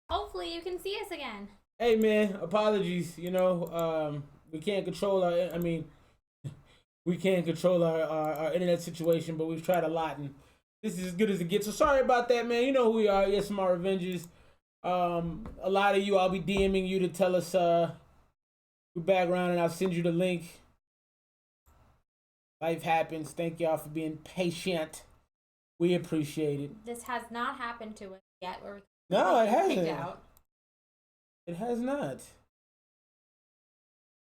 Hopefully you can see us again. Hey man, apologies. You know, we can't control our. I mean, we can't control our internet situation, but we've tried a lot, and this is as good as it gets. So sorry about that, man. You know who we are. Esmr Avengers. A lot of you, I'll be DMing you to tell us your background, and I'll send you the link. Life happens. Thank y'all for being patient. We appreciate it. This has not happened to us yet. No, it hasn't. It has not.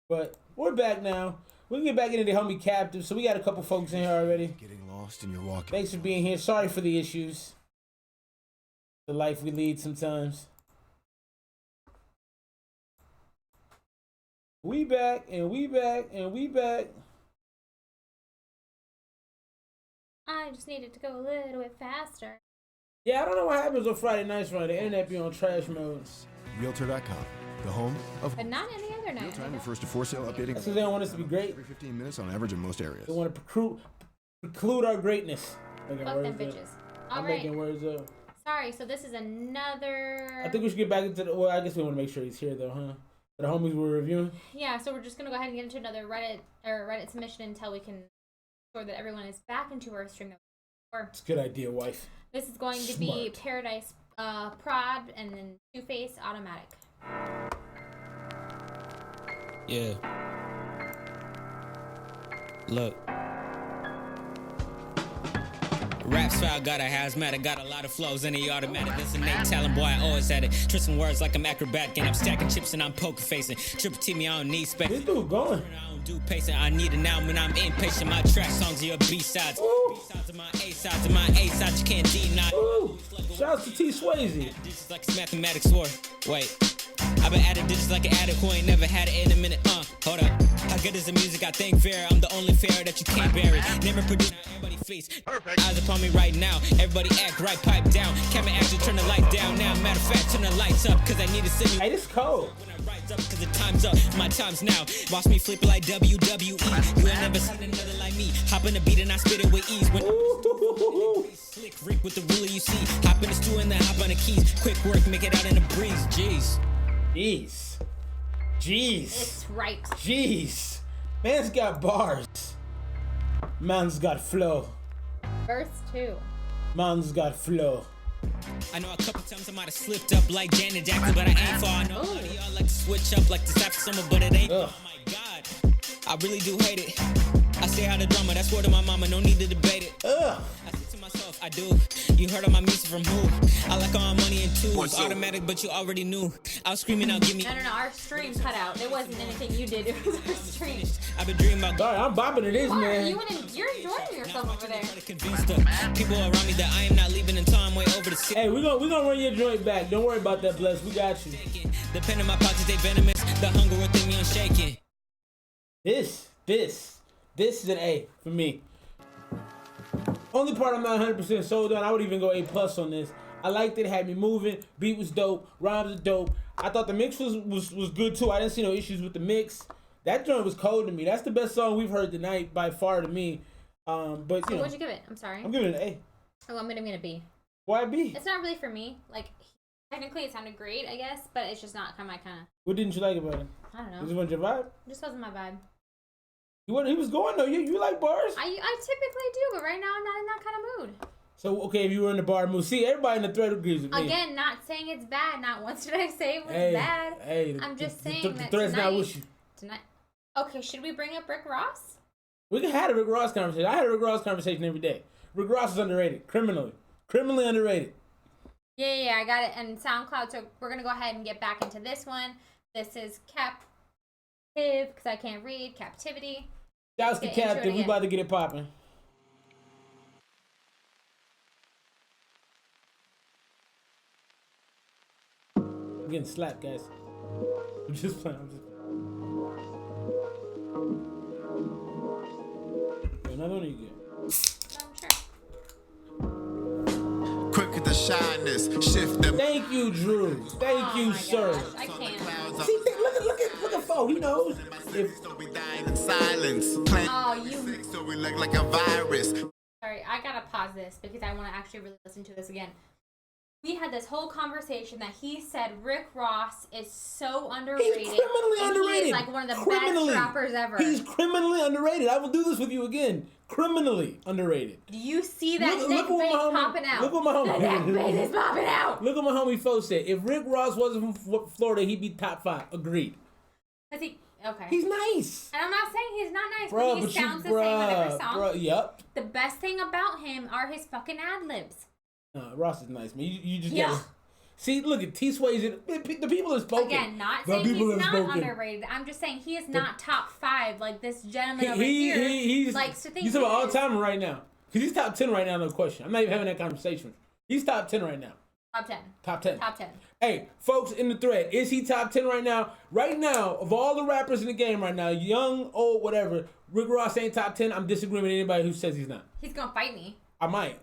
But we're back now. We can get back into the homie captive. So we got a couple folks in here already. Getting lost in your walking. Thanks for being here. Sorry for the issues. The life we lead sometimes. We back and we back and we back. I just needed to go a little bit faster. Yeah, I don't know what happens on Friday nights, right? The internet be on trash mode. Realtor.com, the home of. But not any other night. Real time refers to for sale updating. That's because they don't want us to be great. Every 15 minutes on average in most areas. They want to preclude our greatness. Fuck them bitches. All right. Making words up. Sorry, so this is another. I think we should get back into the. Well, I guess we want to make sure he's here though, huh? The homies we're reviewing. Yeah, so we're just gonna go ahead and get into another Reddit submission until we can ensure that everyone is back into our stream. It's a good idea, wife. This is going to be Paradise Prod and then Two-Face Automatic. Yeah. Look. Rap style got a hazmat, got a lot of flows in the automatic. This innate talent, boy, I always had it. Twisting words like I'm acrobatic, and I'm stacking chips and I'm poker facing. Triple T me, I don't need space. This dude going. I don't do pacing, I need it now when I'm impatient. My track songs are your B-sides. B-sides are my A-sides, and my A-sides you can't deny. Shouts to T Swayze. This is like it's mathematics war. Wait. I've been at it, this is like an addict who ain't never had it in a minute. Hold up. How good is the music? I think fair. I'm the only fair that you can't bury. Never produce everybody face. Eyes upon me right now. Everybody act right, pipe down. Camera action, turn the light down now. Matter of fact, turn the lights up, cause I need to see me. Hey, this cold. When I rise up, cause the time's up. My time's now. Watch me flip it like WWE. You ain't never seen another like me. Hop in the beat and I spit it with ease. When slick Rick with the ruler you see. Hop in the stew and then hop on the keys. Quick work, make it out in the breeze. Jeez. Jeez. It's right. Jeez. Man's got bars. Man's got flow. Verse 2. Man's got flow. I know a couple times I might have slipped up like Janet Jackson, but I ain't far. I know a lot of y'all like to switch up like this after summer, but it ain't. Ugh. Oh my God. I really do hate it. I stay out of drama, that's word of my mama, no need to debate it. Ugh. I say to myself, I do. You heard of my music from who? I like all my money in twos. Automatic, but you already knew. I was screaming out, give me. No, our stream cut out. It wasn't anything you did, it was our stream. I've been dreaming about. Sorry, I'm bopping to this, man. You're enjoying yourself over there. Convinced of people around me that I am not leaving until I'm way over the city. Hey, we gonna run your joint back. Don't worry about that, Bless. We got you. The pen in my pockets, they venomous. The hunger within me unshaken. This is an A for me. Only part I'm not 100% sold on. I would even go A+ on this. I liked it. Had me moving. Beat was dope. Rhymes was dope. I thought the mix was good too. I didn't see no issues with the mix. That joint was cold to me. That's the best song we've heard tonight by far to me. But you know, What'd you give it? I'm sorry. I'm giving it an A. Oh, I'm gonna give it a B. Why B? It's not really for me. Like, technically it sounded great, I guess, but it's just not my kind of. What didn't you like about it? I don't know. This wasn't your vibe? It just wasn't my vibe. He was going though. You like bars? I typically do, but right now I'm not in that kind of mood. So okay, if you were in the bar mood, see everybody in the thread agrees with me. Again, not saying it's bad. Not once did I say it was bad. Hey, I'm just saying the that thread's tonight. not with you. Tonight. Okay, should we bring up Rick Ross? We can have a Rick Ross conversation. I had a Rick Ross conversation every day. Rick Ross is underrated, criminally underrated. Yeah, I got it. And SoundCloud. So we're gonna go ahead and get back into this one. This is Captive because I can't read. Captivity. Shouts to Captain. We about to get it popping. I'm getting slapped, guys. I'm just playing. Another one you get. Quick with the shyness, shift the. Thank you, Drew. Thank you, sir. Gosh, I can't. See, look at Fo. He knows. So we dying in silence. Oh, you. So we look like a virus. Sorry, I gotta pause this because I want to actually really listen to this again. We had this whole conversation that he said Rick Ross is so underrated. He's criminally underrated. He is like one of the best rappers ever. He's criminally underrated. I will do this with you again. Criminally underrated. Do you see that neck vein popping out? Look what my homie. The neck vein is popping out. Look what my homie Fo said. If Rick Ross wasn't from Florida, he'd be top 5. Agreed. Okay. He's nice. And I'm not saying he's not nice, Bro, but he sounds the same with every song. Bro, yep. The best thing about him are his fucking ad-libs. Ross is nice, man. You just gotta... See, look at T-Sway's. The people have spoken. Again, not saying he's not underrated. I'm just saying he is not top 5. Like this gentleman over here likes to think. He's about all time right now. Because he's top 10 right now, no question. I'm not even having that conversation. He's top 10 right now. Top 10. Top 10. Top 10. Hey, folks in the thread, is he top 10 right now? Right now, of all the rappers in the game right now, young, old, whatever, Rick Ross ain't top 10. I'm disagreeing with anybody who says he's not. He's going to fight me. I might.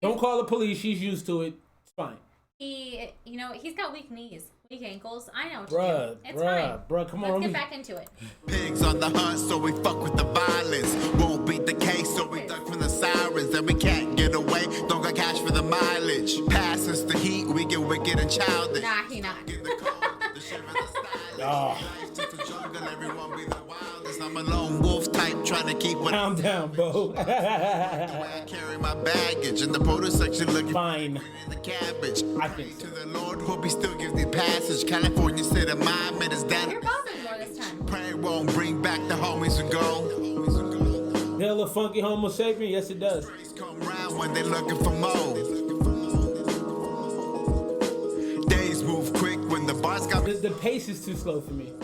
Don't call the police. She's used to it. It's fine. He's got weak knees, weak ankles. I know what to do. It's fine. Bruh, come on. Let's get back into it. Pigs on the hunt, so we fuck with the violence. Won't beat the case, so we duck from the sirens. And we can't get away, don't got cash for the mileage. Pass us the heat, we get wicked and childish. Nah, he not. In the cold, the shiver, the style. Life to the jungle, everyone be the wildest. I'm a lone wolf type, trying to keep what Calm down, bro. I carry my baggage in the produce section looking Fine. in the cabbage. I think so. To the Lord, hope he still gives me passage. California state of mind, made us down. You're bopping more this time. Pray won't bring back the homies who go. Hella funky homo sapien? Yes, it does. Strays come round when they looking for more. Days move quick when the bars got The pace is too slow for me.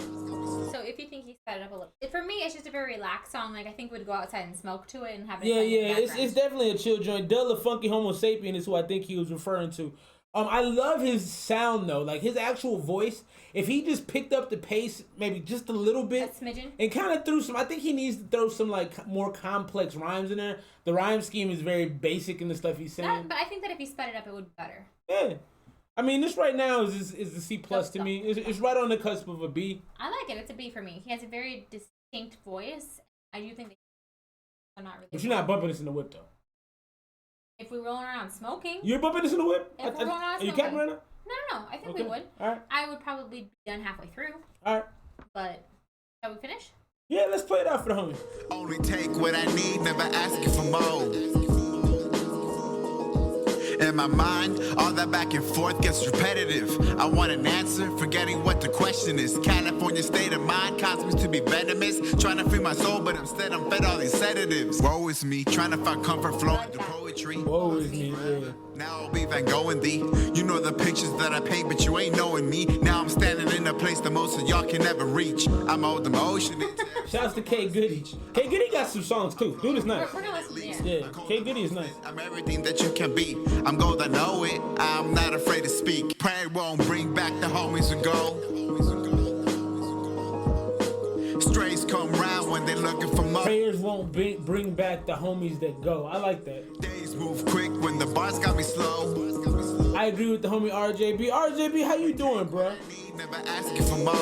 So if you think he sped it up a little, for me it's just a very relaxed song. Like I think we'd go outside and smoke to it and have it. Yeah, playing in the yeah. background. It's definitely a chill joint. Della Funky Homo Sapien is who I think he was referring to. I love his sound though, like his actual voice. If he just picked up the pace maybe just a little bit, a smidgen, and kind of threw some, I think he needs to throw some like more complex rhymes in there. The rhyme scheme is very basic in the stuff he's saying. but I think that if he sped it up, it would be better. Yeah, I mean this right now is the C plus to me. It's right on the cusp of a B. I like it. It's a B for me. He has a very distinct voice. I do think that I'm not really. But you're not bumping this in the whip though. If we rolling around smoking, You're bumping this in the whip? If we're rolling around Are you smoking. capping right now? No. I think we would. All right. I would probably be done halfway through. All right. But shall we finish? Yeah, let's play it out for the homie. only take what I need, never asking for more. In my mind, all that back and forth gets repetitive. I want an answer, forgetting what the question is. California state of mind causes me to be venomous. Trying to free my soul, but instead I'm fed all these sedatives. Woe is me, trying to find comfort flowing through poetry. Woe is me, yeah. Now I'll be Van Gogh in thee. You know the pictures that I paint, but you ain't knowing me. Now I'm standing in a place that most of y'all can never reach. I'm old emotion. Shouts to K Goody. K Goody got some songs too. Dude is nice. We're gonna listen to it. Yeah, K Goody is nice. I'm everything that you can be. I'm gold, I know it. I'm not afraid to speak. Pray won't bring back the homies who go. Strays come round when they looking for more. Prayers won't bring back the homies that go. I like that. Days move quick when the bars got me slow. I agree with the homie RJB. RJB, how you doing, bro? Never asking for more.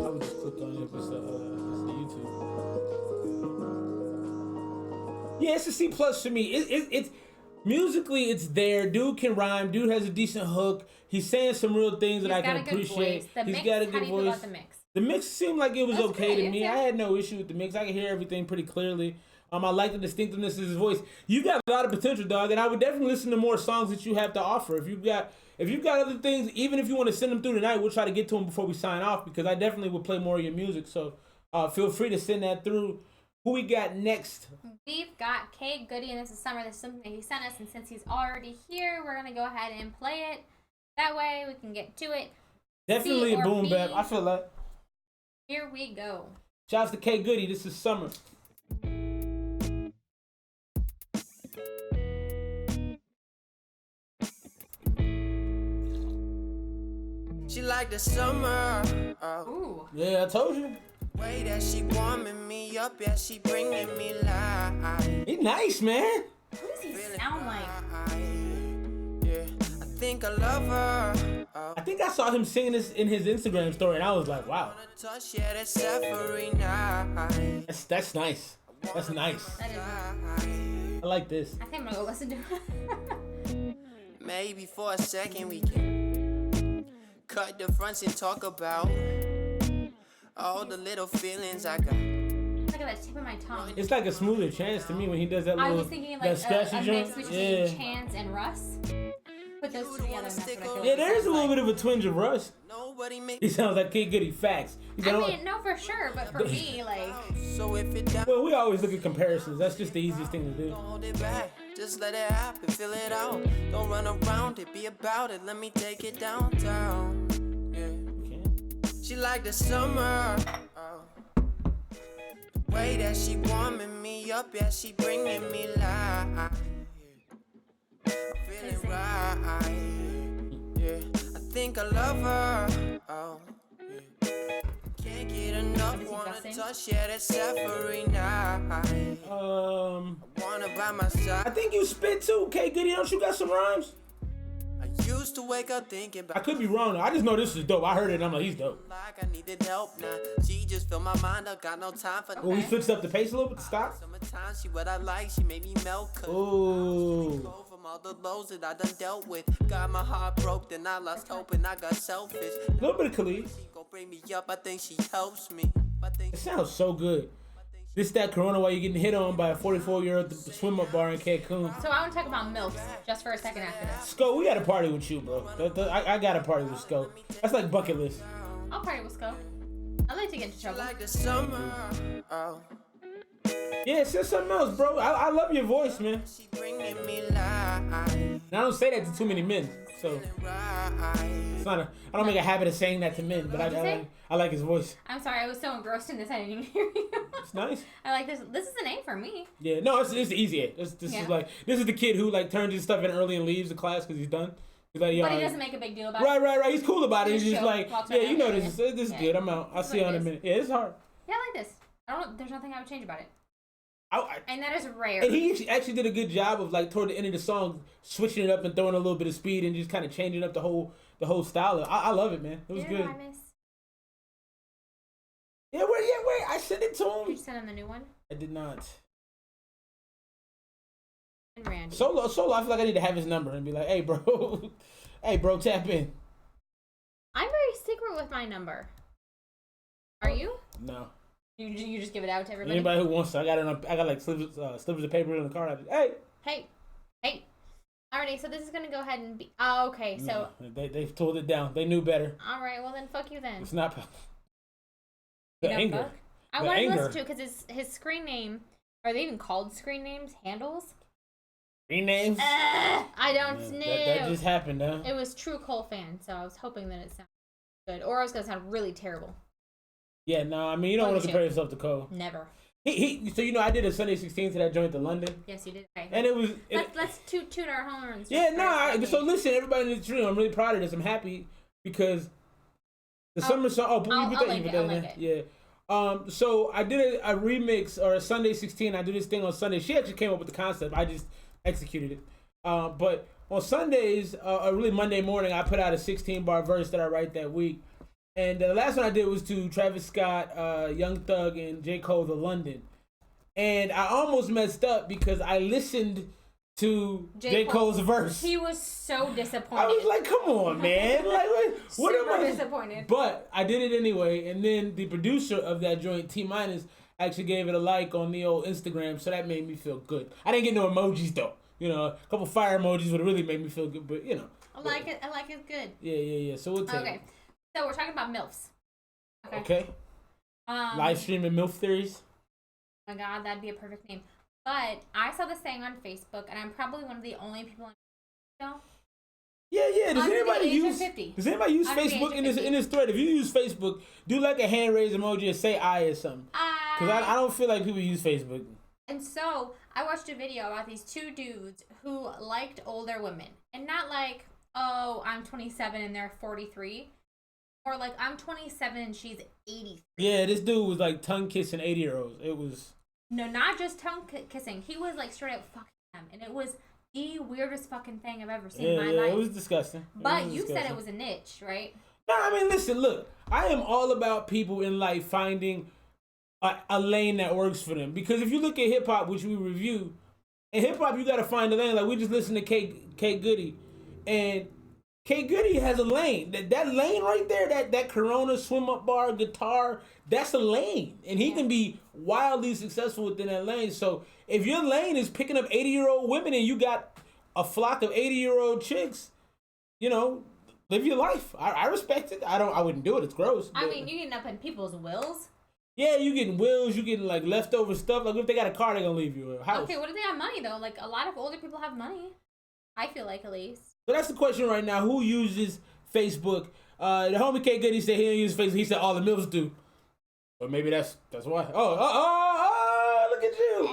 I would just click on it. It's YouTube. Yeah, it's a C plus for me. It's musically, it's there. Dude can rhyme. Dude has a decent hook. He's saying some real things that I can appreciate. He's got a good voice. The mix seemed like it was okay to me. I had no issue with the mix. I could hear everything pretty clearly. I like the distinctiveness of his voice. You got a lot of potential, dog, and I would definitely listen to more songs that you have to offer. If you've got other things, even if you want to send them through tonight, we'll try to get to them before we sign off because I definitely would play more of your music. So feel free to send that through. Who we got next? We've got K Goody, and this is Summer. This is something that he sent us, and since he's already here, we're gonna go ahead and play it. That way we can get to it. Definitely C a or boom B. bap. I feel like. Here we go. Shouts to K Goody. This is Summer. She like the summer. Ooh. Yeah, I told you. Way that she warming me up, yeah, she bringing me life. He's nice, man. Who does he sound like? Yeah, I think I love her. I think I saw him singing this in his Instagram story, and I was like, wow. Touch, yeah, that's every night. That's nice. That's nice. That is I like this. I think I'm gonna go listen to it. Maybe for a second we can cut the fronts and talk about all the little feelings I got. Look at that tip of my tongue. It's like a smoother Chance to me when he does that I little was thinking that like scratchy a joint. mix between Chance and Russ. Put those two together and that's what I feel like Yeah, it there is a sounds little like. bit of a twinge of Russ. Nobody make He sounds like Kid Goody. Facts. He's I like, mean, no, for sure, but for me, like, so if it down, well, we always look at comparisons. That's just the easiest thing to do. don't hold it back. Just let it happen, feel it out. Don't run around it, be about it. Let me take it downtown. Yeah. She like the summer. The way that she warming me up, yeah, she bringing me life. Feeling right. Yeah, I think I love her. Oh, yeah. Can't get enough, wanna touch, yeah, that's every night. Wanna by my I side. think you spit too, K Goody. Don't you got some rhymes? I used to wake up thinking I about could be wrong. I just know this is dope. I heard it and I'm like, he's dope. like I needed help now. She just filled my mind up, got no time for Well, we switched up the pace a little bit to stop. Summertime, she what I like, she made me melt. Ooh. Go from all the lows that I done dealt with. Got my heart broke, then I lost hope and I got selfish. A little bit of Khalid. She gon' bring me up, I think she helps me. I think It sounds so good. This that Corona while you're getting hit on by a 44-year-old at the swim up bar in Cancun. so I want to talk about MILFs just for a second after this. Sko, we got to party with you, bro. I got to party with Sko. That's like bucket list. I'll party with Sko. I like to get into trouble. like the summer. Oh, Yeah, say something else, bro. I love your voice, man. she bringing me life. And I don't say that to too many men, so it's not I don't make a habit of saying that to men, but What'd you say? I like his voice. I'm sorry, I was so engrossed in this, I didn't even hear you. It's nice. I like this. This is an A for me. Yeah, no, it's the easy A. This Yeah. is like this is the kid who like turns his stuff in early and leaves the class because he's done. He's like, yo, But he doesn't make a big deal about it. right. He's cool about it. He's He's just chill. like, Walks yeah, around you know and- this is Yeah. good. I'm out. I'll This is see you what in a it is. minute. Yeah, it's hard. Yeah, I like this. I don't. There's nothing I would change about it. I, And that is rare. and he actually did a good job of like toward the end of the song switching it up and throwing a little bit of speed and just kind of changing up the whole style. I love it, man. It was You good. know what I miss? Yeah, wait. I sent it to Did you him. send him the new one? I did not. And Randy. Solo. I feel like I need to have his number and be like, hey, bro, tap in. I'm very secret with my number. Are you? No. You just give it out to everybody? Anybody who wants to, I got like slips of paper in the car. Hey. Hey. Alrighty, so this is gonna go ahead and be. Oh, okay. So, No, they've tooled it down. They knew better. all right. Well, then fuck you then. It's not You the know, anger. fuck. I The wanted to anger. listen to because his screen name. Are they even called screen names? Handles? Renames. I don't know. That just happened, huh? It was True Cole fan, so I was hoping that it sounded good, or I was gonna sound really terrible. Yeah, no, I mean you don't want to compare yourself to Cole. Never. So I did a Sunday 16 to that joint to London, Yes, you did. Okay. and it was. Let's toot our horns. Yeah, just no. for a second. So listen, everybody in the stream, I'm really proud of this. I'm happy because the summer song. Oh, I'll you put link that it, in I'll there? link Yeah. So I did a remix or a Sunday 16. I do this thing on Sunday. She actually came up with the concept. I just executed it. But on Sundays, or really Monday morning, I put out a 16-bar verse that I write that week. And the last one I did was to Travis Scott, Young Thug, and J. Cole, The London. And I almost messed up because I listened to J. Cole's verse. He was so disappointed. I was like, come on, man. Like, what am Super I? disappointed. But I did it anyway. And then the producer of that joint, T Minus, actually gave it a like on the old Instagram. So that made me feel good. I didn't get no emojis, though. You know, a couple fire emojis would have really made me feel good. But, you know. I like it. I like it good. Yeah. So we'll take Okay. it. So we're talking about MILFs. Okay. Live streaming MILF theories. Oh my God, that'd be a perfect name. But I saw this thing on Facebook, and I'm probably one of the only people on Yeah. Does Under the anybody age of use 50. Does anybody use Under the age Facebook of in this 50. thread? If you use Facebook, do like a hand raise emoji and say I or something. Because I don't feel like people use Facebook. And so I watched a video about these two dudes who liked older women, and not like, oh, I'm 27 and they're 43, or like I'm 27 and she's 83. Yeah, this dude was like tongue kissing 80-year-olds. It was. No, not just tongue kissing. He was like straight up fucking them, and it was the weirdest fucking thing I've ever seen in my life. It was disgusting. But you said it was a niche, right? No, I mean, listen, look. I am all about people in life finding a lane that works for them. Because if you look at hip hop, which we review, In hip hop, you gotta find a lane. Like we just listened to K Goody, and K Goody has a lane. That lane right there, that Corona swim up bar guitar, that's a lane, and he can be wildly successful within that lane. So if your lane is picking up 80-year-old women and you got a flock of 80-year-old chicks, you know, live your life. I respect it. I wouldn't do it. It's gross. I mean, you getting up in people's wills. Yeah, you getting wills, you getting like leftover stuff. Like if they got a car, they gonna leave you a house. Okay, what if they have money though? Like a lot of older people have money. I feel like, at least. So that's the question right now. Who uses Facebook? The homie K Goody said he don't use Facebook. He said all the mills do. But maybe that's why. Oh, look at you.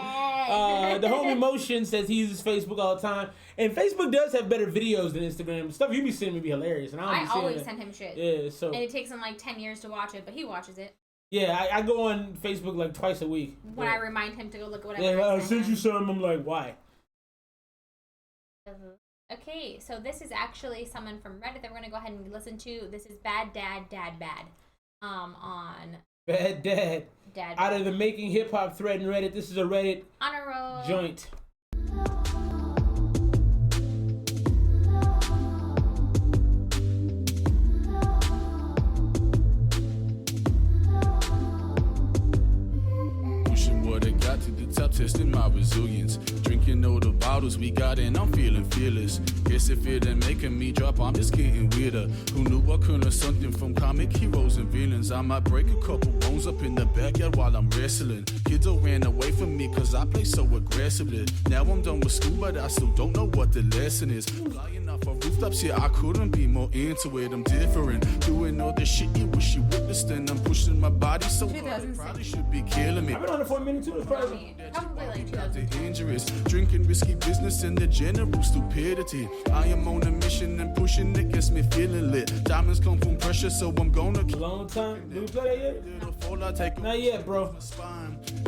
The homie Motion says he uses Facebook all the time. And Facebook does have better videos than Instagram. Stuff you be sending me be hilarious. And I always send him shit. Yeah, so. And it takes him like 10 years to watch it, but he watches it. Yeah, I go on Facebook like twice a week. When I remind him to go look at whatever. Yeah, since you some, I'm like, why? Okay, so this is actually someone from Reddit that we're gonna go ahead and listen to. This is Bad Dad Dad Bad. On Bad Dad. Dad. Out of the Making Hip Hop thread in Reddit, this is a Reddit on a roll joint. Got to the top, testing my resilience. Drinking all the bottles we got, and I'm feeling fearless. Guess if it ain't making me drop, I'm just getting weirder. Who knew I could learn something from comic heroes and villains? I might break a couple bones up in the backyard while I'm wrestling. Kids all ran away from me cause I play so aggressively. Now I'm done with school, but I still don't know what the lesson is. Flying off of rooftops, yeah, I couldn't be more into it. I'm different, doing all the shit you wish you witnessed, and I'm pushing my body so hard, it probably should be killing me. I've been on it for a minute too. Probably like 2000. Dangerous, drinking risky business and the general stupidity. I am on a mission and pushing it gets me feeling lit. Diamonds come from pressure, so I'm gonna keep. Long time. Did we play that yet? Not yet, bro.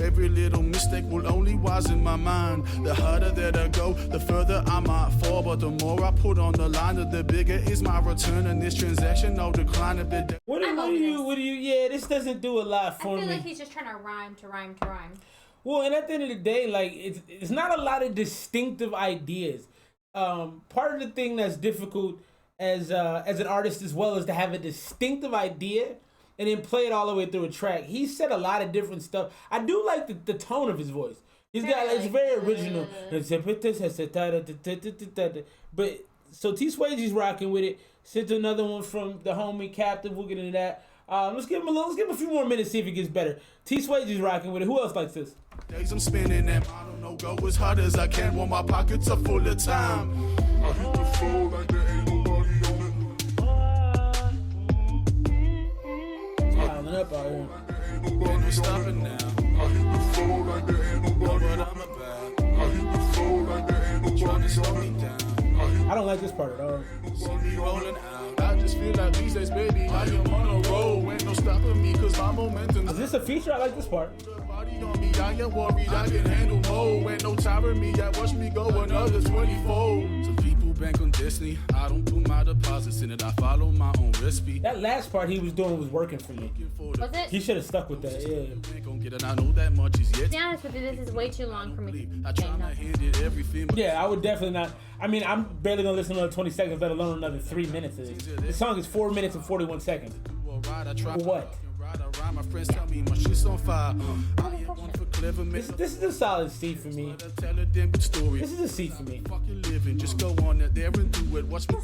Every little mistake will only wisen my mind. The harder that I go, the further I might fall. But the more I put on the line, the bigger is my return. And this transaction, I'll decline a bit. What do you? Yeah, this doesn't do a lot for me. I feel like he's just trying to rhyme. Well, and at the end of the day, like it's not a lot of distinctive ideas. Part of the thing that's difficult as an artist as well is to have a distinctive idea and then play it all the way through a track. He said a lot of different stuff. I do like the tone of his voice. He's got it's very original. But so T Swayze's rocking with it. Sent to another one from the homie Captive. We'll get into that. Let's give him a few more minutes, see if it gets better. T Swayze's rocking with it. Who else likes this? Days I'm spinning and I don't know, go as hard as I can while my pockets are full of time. I hit the floor like there ain't nobody on it. Piling up out here. Ain't no stopping now. I hit the floor like there ain't nobody on it. I hit the floor like there ain't nobody trying to slow me down. I don't like this part at all. Rolling out. I just feel like these days, baby, I am on a roll. Ain't no stopping me cause my momentum. Is this a feature? I like this part. On me, I ain't worried, I can handle more. Ain't no tiring me, I watch me go another 24. Some people bank on destiny, I don't put my deposits in it, I follow my own recipe. That last part he was doing was working for me. Was it? He should have stuck with that, yeah. I know that much is yet. To be honest with you, this is way too long for me. I try my hand at everything. Yeah, I would definitely not. I mean, I'm barely gonna listen to another 20 seconds, let alone another 3 minutes of this. This song is 4 minutes and 41 seconds. For what? My friends tell me my shit's on fire. This is a solid C for me. This is a C for me. Just go on there and do it. Watch me.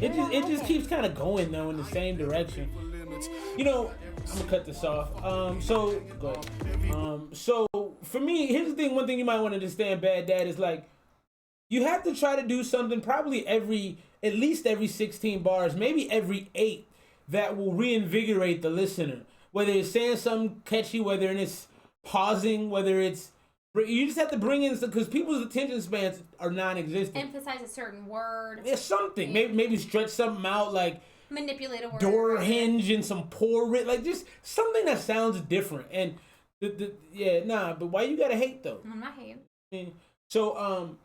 It just keeps kind of going though in the same direction. You know, I'm gonna cut this off. So go ahead. So for me, here's the thing. One thing you might want to understand, Bad Dad, is like you have to try to do something probably at least every 16 bars, maybe every 8. That will reinvigorate the listener. Whether it's saying something catchy, whether it's pausing, whether it's... You just have to bring in... Because people's attention spans are non-existent. Emphasize a certain word. There's something. Maybe stretch something out, like... Manipulate a word. Door hinge and some poor... Like, just something that sounds different. And, but why you gotta hate, though? I'm not hating. So,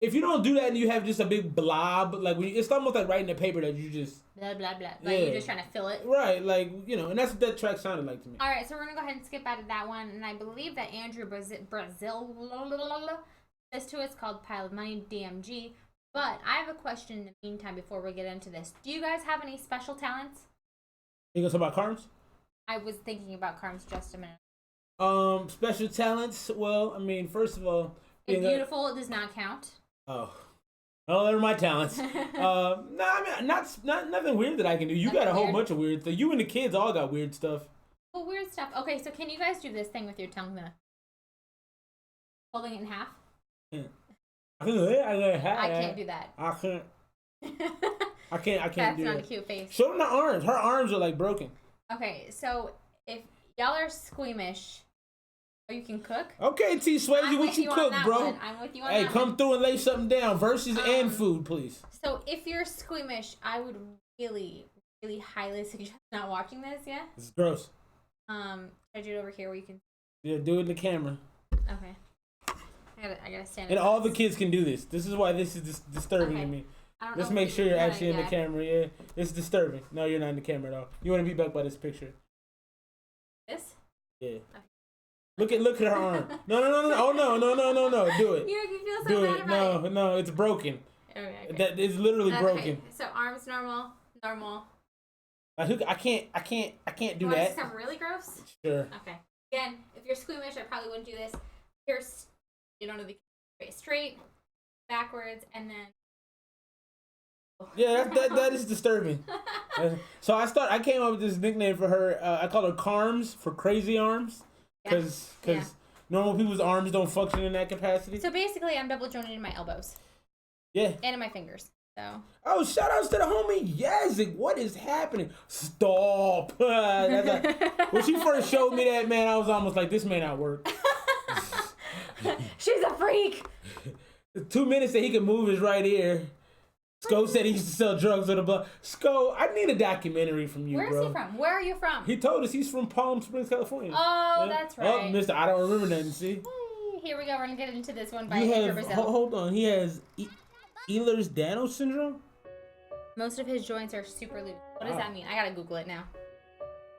if you don't do that and you have just a big blob, like it's almost like writing a paper that you just blah blah blah. Like you're just trying to fill it. Right, like and that's what that track sounded like to me. All right, so we're gonna go ahead and skip out of that one, and I believe that Andrew Brazil this too is called Pile of Money, DMG. But I have a question in the meantime before we get into this. Do you guys have any special talents? You gonna talk about Carms? I was thinking about Carms just a minute. Special talents. Well, I mean, first of all, If beautiful does not count. Oh, they're my talents. No, I mean, not nothing weird that I can do. You got a whole bunch of weird stuff. You and the kids all got weird stuff. Well, weird stuff. Okay, so can you guys do this thing with your tongue, holding it in half? Yeah. I can't do that. I can't. I can't That's do not that. a cute face. Show them the arms. Her arms are like broken. Okay, so if y'all are squeamish, or you can cook. Okay, T Swayze, what you cook, bro? One. I'm with you on hey, that come one. through and lay something down. Verses and food, please. So if you're squeamish, I would really, really highly suggest not watching this. Yeah. It's gross. Should I do it over here where you can? Yeah, do it in the camera. Okay. I gotta stand. And all the kids can do this. This is why this is disturbing to me. Let's make sure you're actually in the camera. Yeah, it's disturbing. No, you're not in the camera at all. You want to be back by this picture. This? Yeah. Okay. Look at her arm. No. Oh no. Do it. You feel so Do bad it. about it. No, it's broken. Okay. That is literally broken. So arms normal. I can't do Want that. to see something really gross? Sure. Okay. Again, if you're squeamish, I probably wouldn't do this. Here's, you don't know the straight, backwards, and then. Yeah, that is disturbing. So I came up with this nickname for her. I call her Carms for crazy arms, because normal people's arms don't function in that capacity. So basically, I'm double jointed in my elbows. Yeah. And in my fingers. So. Oh, shout outs to the homie Yazik. What is happening? Stop. When she first showed me that, man, I was almost like, this may not work. She's a freak. 2 minutes that he could move his right ear. Sko said he used to sell drugs with a blood. Sko, I need a documentary from you, bro. Where's he from? Where are you from? He told us he's from Palm Springs, California. Oh, that's right. Oh, mister, I don't remember nothing, see? Here we go. We're going to get into this one by Brazil. Hold on. He has Ehlers-Danlos syndrome? Most of his joints are super loose. What does that mean? I got to Google it now.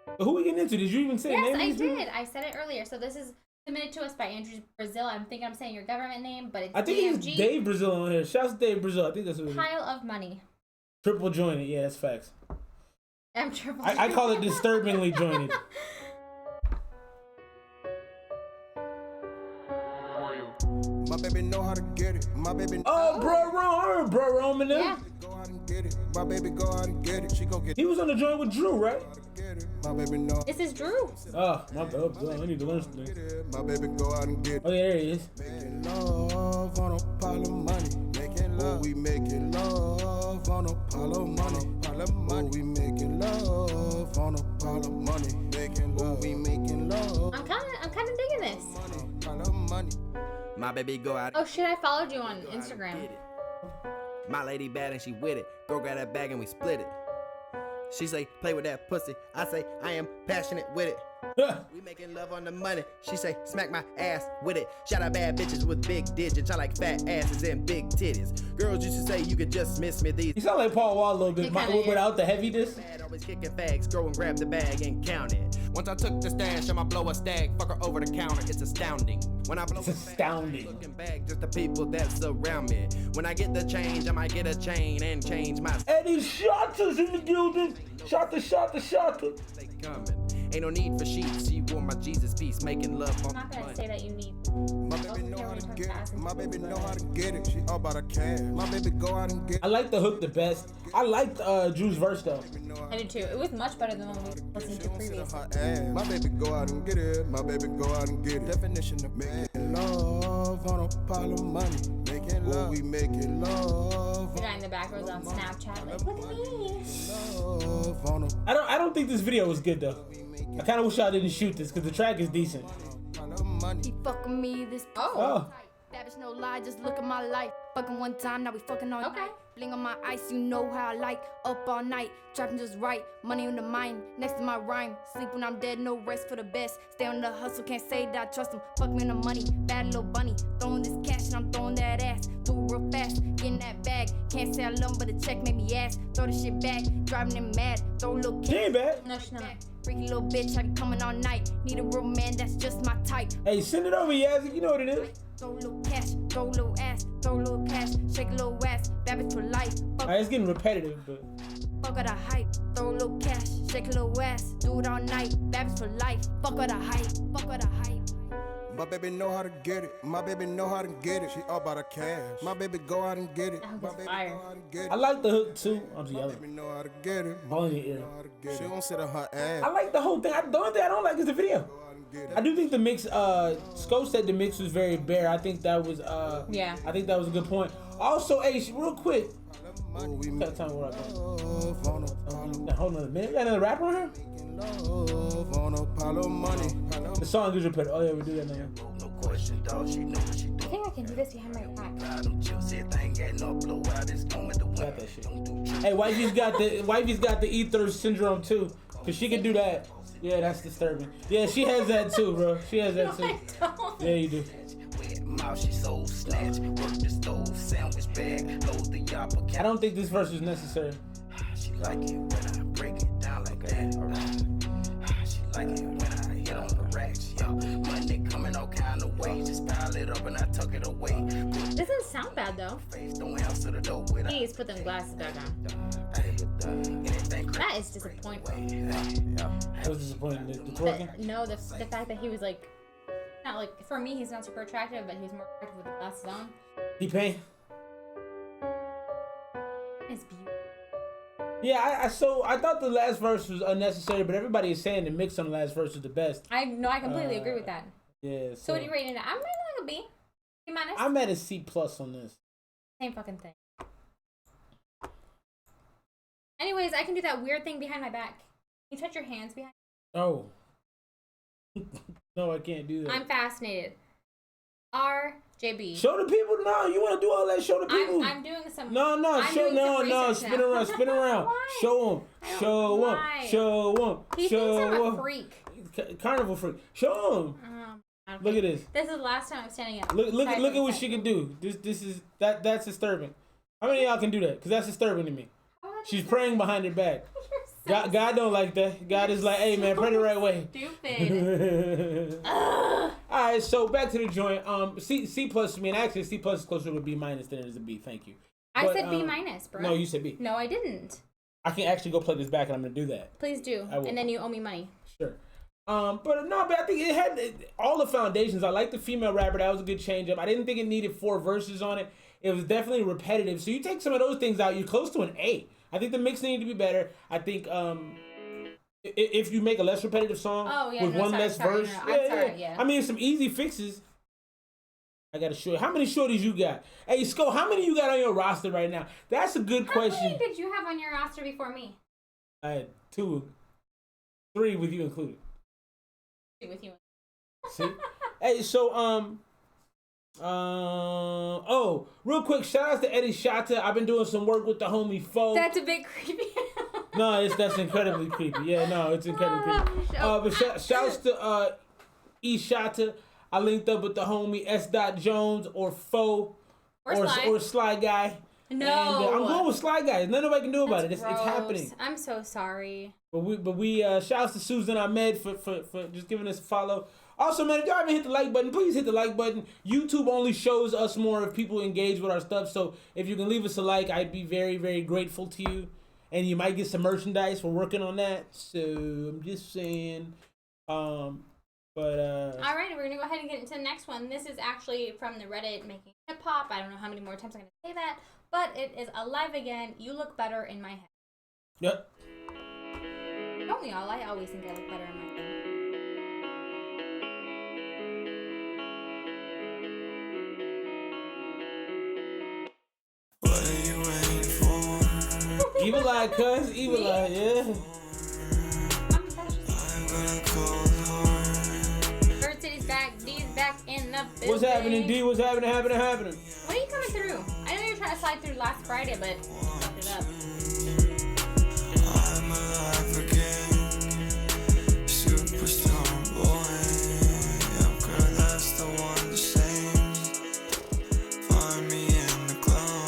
But who we getting into? Did you even say yes, name? Yes, I did. I said it earlier. So this is submitted to us by Andrew Brazil. I'm thinking I'm saying your government name, but it's I think DMG. It's Dave Brazil on here. Shouts to Dave Brazil. I think that's what it is. Pile of money. Triple jointed. Yeah, that's facts. I'm triple I call it disturbingly jointed. My baby know how to get it. My baby. Oh, bro, Roman. Yeah. Go out and get it. My baby go out and get it. She go get it. He was on the joint with Drew, right? My baby know. This is Drew. Oh, my bad. I need to learn something. My baby go out and get it. Oh, yeah, there he is. Making love on a pile of money. Making love. We making love on a pile of money. Pile of money. We making love on a pile of money. Making love. We making love. I'm kind of digging this. Pile of money. My baby go out. Oh shit! I followed you on Instagram. My lady bad and she with it. Go grab that bag and we split it. She say, play with that pussy. I say, I am passionate with it. We making love on the money. She say, smack my ass with it. Shout out bad bitches with big digits. I like fat asses and big titties. Girls used to say you could just miss me. These you sound like Paul Wall a little bit, without the heaviness. Always kicking fags. Go and grab the bag and count it. Once I took the stash, I'ma blow a stag. Fuck her over the counter. It's astounding. When I blow it's astounding. Looking back, just the people that surround me. When I get the change, I might get a chain and change my. Eddie Shotters in the building. Shotter. They coming. Ain't no need for sheets. She wore my Jesus piece, making love on I'm not gonna say that you need. My baby know how to get it. My baby know how to get it. She all about a cash. My baby go out and get it. I like the hook the best. I liked Drew's verse though. I did too. It was much better than what we listened to previously. My baby go out and get it. My baby go out and get it. Definition of making love on a pile of money. Making love. We making love. The guy in the back was on Snapchat like, look at me. Love on a I don't think this video was good though. I kind of wish y'all didn't shoot this because the track is decent. pile of money. He fucking me this. Oh. That bitch no lie, just look at my life. Fucking one time, now we fucking all Okay. night. Bling on my ice, you know how I like. Up all night, trapping just right. Money on the mind, next to my rhyme. Sleep when I'm dead, no rest for the best. Stay on the hustle, can't say that I trust him. Fuck me on the money, bad little bunny. Throwing this cash and I'm throwing that ass. Do it real fast. ass, getting that bag. Can't say I love 'em, but the check made me ass. Throw the shit back, driving them mad. Throw a little She ain't bad. No, she's not. Freaky little bitch, I be coming all night. Need a real man, that's just my type. Hey, send it over, Yazzie. You know what it is. Throw a little cash, throw a little ass, throw a little cash, shake a little ass, bad bitch for life. All right, it's getting repetitive, but. Fuck all the hype, throw a little cash, shake a little ass, do it all night, bad bitch for life. Fuck all the hype, fuck all the hype. My baby know how to get it. My baby know how to get it. She all about her cash. My baby go out and get it. That hook My is baby fire. go out and get it. I like the hook too. I'm just My yelling. baby know how to get it. Blowing your ear. Know how to get she don't sit on her ass. I like the whole thing. The only thing I don't like is the video. Go out and get it. I do think the mix, Scope said the mix was very bare. I think that was, Yeah. I think that was a good point. Also, hey, real quick. Oh, we Got time where I go. love on a pile of Hold on a minute. We got another rapper on here? love on a pile of money. The song is repetitive. Oh, yeah, we do that now. I think I can do this behind my back. Got that shit. Hey, wifey's got the ether syndrome too. Cause she can do that. Yeah, that's disturbing. Yeah, she has that too, bro. She has that too. I don't. Yeah, you do. I don't think this verse is necessary. She like it when I break it down like that. She like it when I hit on the racks. Yo, money coming all kind of ways. Just pile it up and I tuck it away. Doesn't sound bad though. Face don't answer the door with He needs to put them glasses back on. That is disappointing. That was disappointing. The twerking? No, the fact that he was like, not like, for me he's not super attractive, but he's more attractive with the glasses on. T-Pain? It's beautiful. Yeah, I thought the last verse was unnecessary, but everybody is saying the mix on the last verse was the best. I completely agree with that. Yeah. So what are you rating it? I'm rating it like a B. B minus. I'm at a C+ on this. Same fucking thing. Anyways, I can do that weird thing behind my back. Can you touch your hands behind? Oh. No, I can't do that. I'm fascinated. RJB. Show the people. No, you want to do all that? Show the people. I'm doing some. No, I'm doing some research spin now. around, spin around. Why? Show them, Why? show them. He thinks I'm a freak. Carnival freak. Show them. Okay. Look at this. This is the last time I'm standing up. Look at what she can do. This is that's disturbing. How many of y'all can do that? Because that's disturbing to me. She's praying behind her back. God don't like that. God is like, hey man, pray the right way. Stupid. All right, so back to the joint. C plus to me, and actually C plus is closer to a B minus than it is a B. Thank you. I said B minus, bro. No, you said B. No, I didn't. I can actually go play this back, and I'm gonna do that. Please do, I will. and then you owe me money. Sure. But I think it had all the foundations. I like the female rapper. That was a good change up. I didn't think it needed 4 verses on it. It was definitely repetitive. So you take some of those things out, you're close to an A. I think the mix needed to be better. I think if you make a less repetitive song with one less verse, yeah. I mean, some easy fixes. I got to show you. How many shorties you got? Hey, Sko, how many you got on your roster right now? That's a good question. How many did you have on your roster before me? I had 2, 3 with you included. 2 with you. See? Hey, so oh, real quick, shout out to Eddie Shata. I've been doing some work with the homie Fo. That's a bit creepy. No, that's incredibly creepy. Yeah, no, it's incredibly creepy. But shouts to E Shata. I linked up with the homie S. Jones or Fo or Sly Guy. No, and, I'm going with Sly Guy. There's nothing nobody can do about it. It's happening. I'm so sorry. But we shouts to Susan Ahmed for just giving us a follow. Also, man, if y'all haven't hit the like button, please hit the like button. YouTube only shows us more if people engage with our stuff. So if you can leave us a like, I'd be very, very grateful to you. And you might get some merchandise. We're working on that. So I'm just saying. All right, we're gonna go ahead and get into the next one. This is actually from the Reddit Making Hip Hop. I don't know how many more times I'm gonna say that, but it is alive again. You look better in my head. Yep. Don't we all? I always think I look better in my head. What are you waiting for? Evil Eye, cuz. Evil Eye, yeah. I'm gonna call hard. Bird City's back. D's back in the building. What's happening, D? What's happening? When are you coming through? I know you were trying to slide through last Friday, but fucked it up. I'm alive again. Superstar boy. Yeah, girl, that's the one that sings. Find me in the club.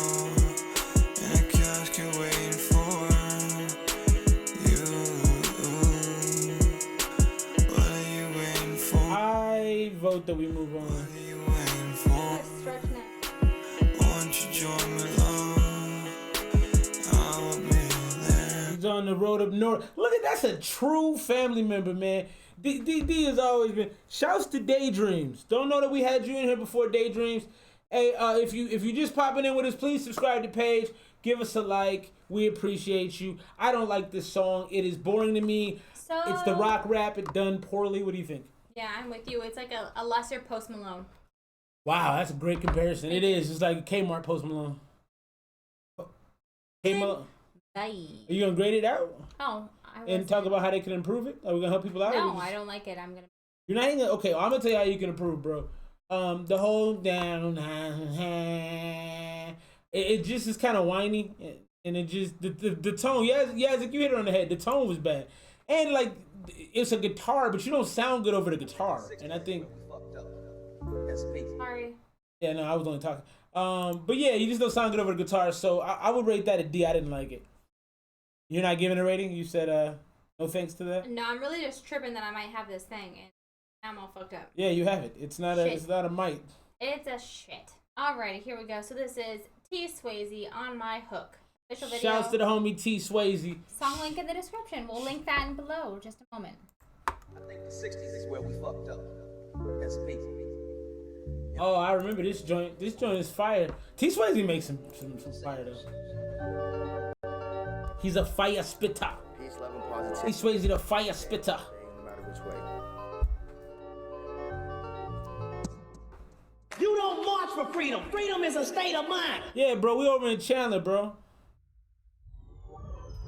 vote that we move on. Stretch neck. He's on the road up north. Look at that's a true family member, man. D has always been. Shouts to Daydreams. Don't know that we had you in here before, Daydreams. Hey, if you just popping in with us, please subscribe to the page. Give us a like. We appreciate you. I don't like this song. It is boring to me. So It's the rock rap. It done poorly. What do you think? yeah, I'm with you. It's like a lesser Post Malone. Wow, that's a great comparison. It is. It's like Kmart Post Malone. Kmart. Are you gonna grade it out? Oh, and talk about how they can improve it? Are we gonna help people out? No, I don't like it. I'm gonna. You're not even okay. Well, I'm gonna tell you how you can improve, bro. The whole down, it just is kind of whiny, and it just the tone. Yeah, like you hit it on the head. The tone was bad, and like it's a guitar, but you don't sound good over the guitar. And I think. Sorry. Yeah, no, I was only talking. But yeah, you just don't sound good over the guitar. So I would rate that a D. I didn't like it. You're not giving a rating? You said no thanks to that? No, I'm really just tripping that I might have this thing and I'm all fucked up. Yeah, you have it. It's not a might. It's a shit. Alrighty, here we go. So this is T Swayze on My Hook. Official video. Shouts to the homie T Swayze. Song link in the description. We'll link that in below. Just a moment. I think the 60s is where we fucked up. That's me. Oh, I remember this joint. This joint is fire. T Swayze makes some fire though. He's a fire spitter. Peace, love, and positivity. T Swayze the fire spitter. No matter which way. You don't march for freedom. Freedom is a state of mind. Yeah, bro. We over in Chandler, bro.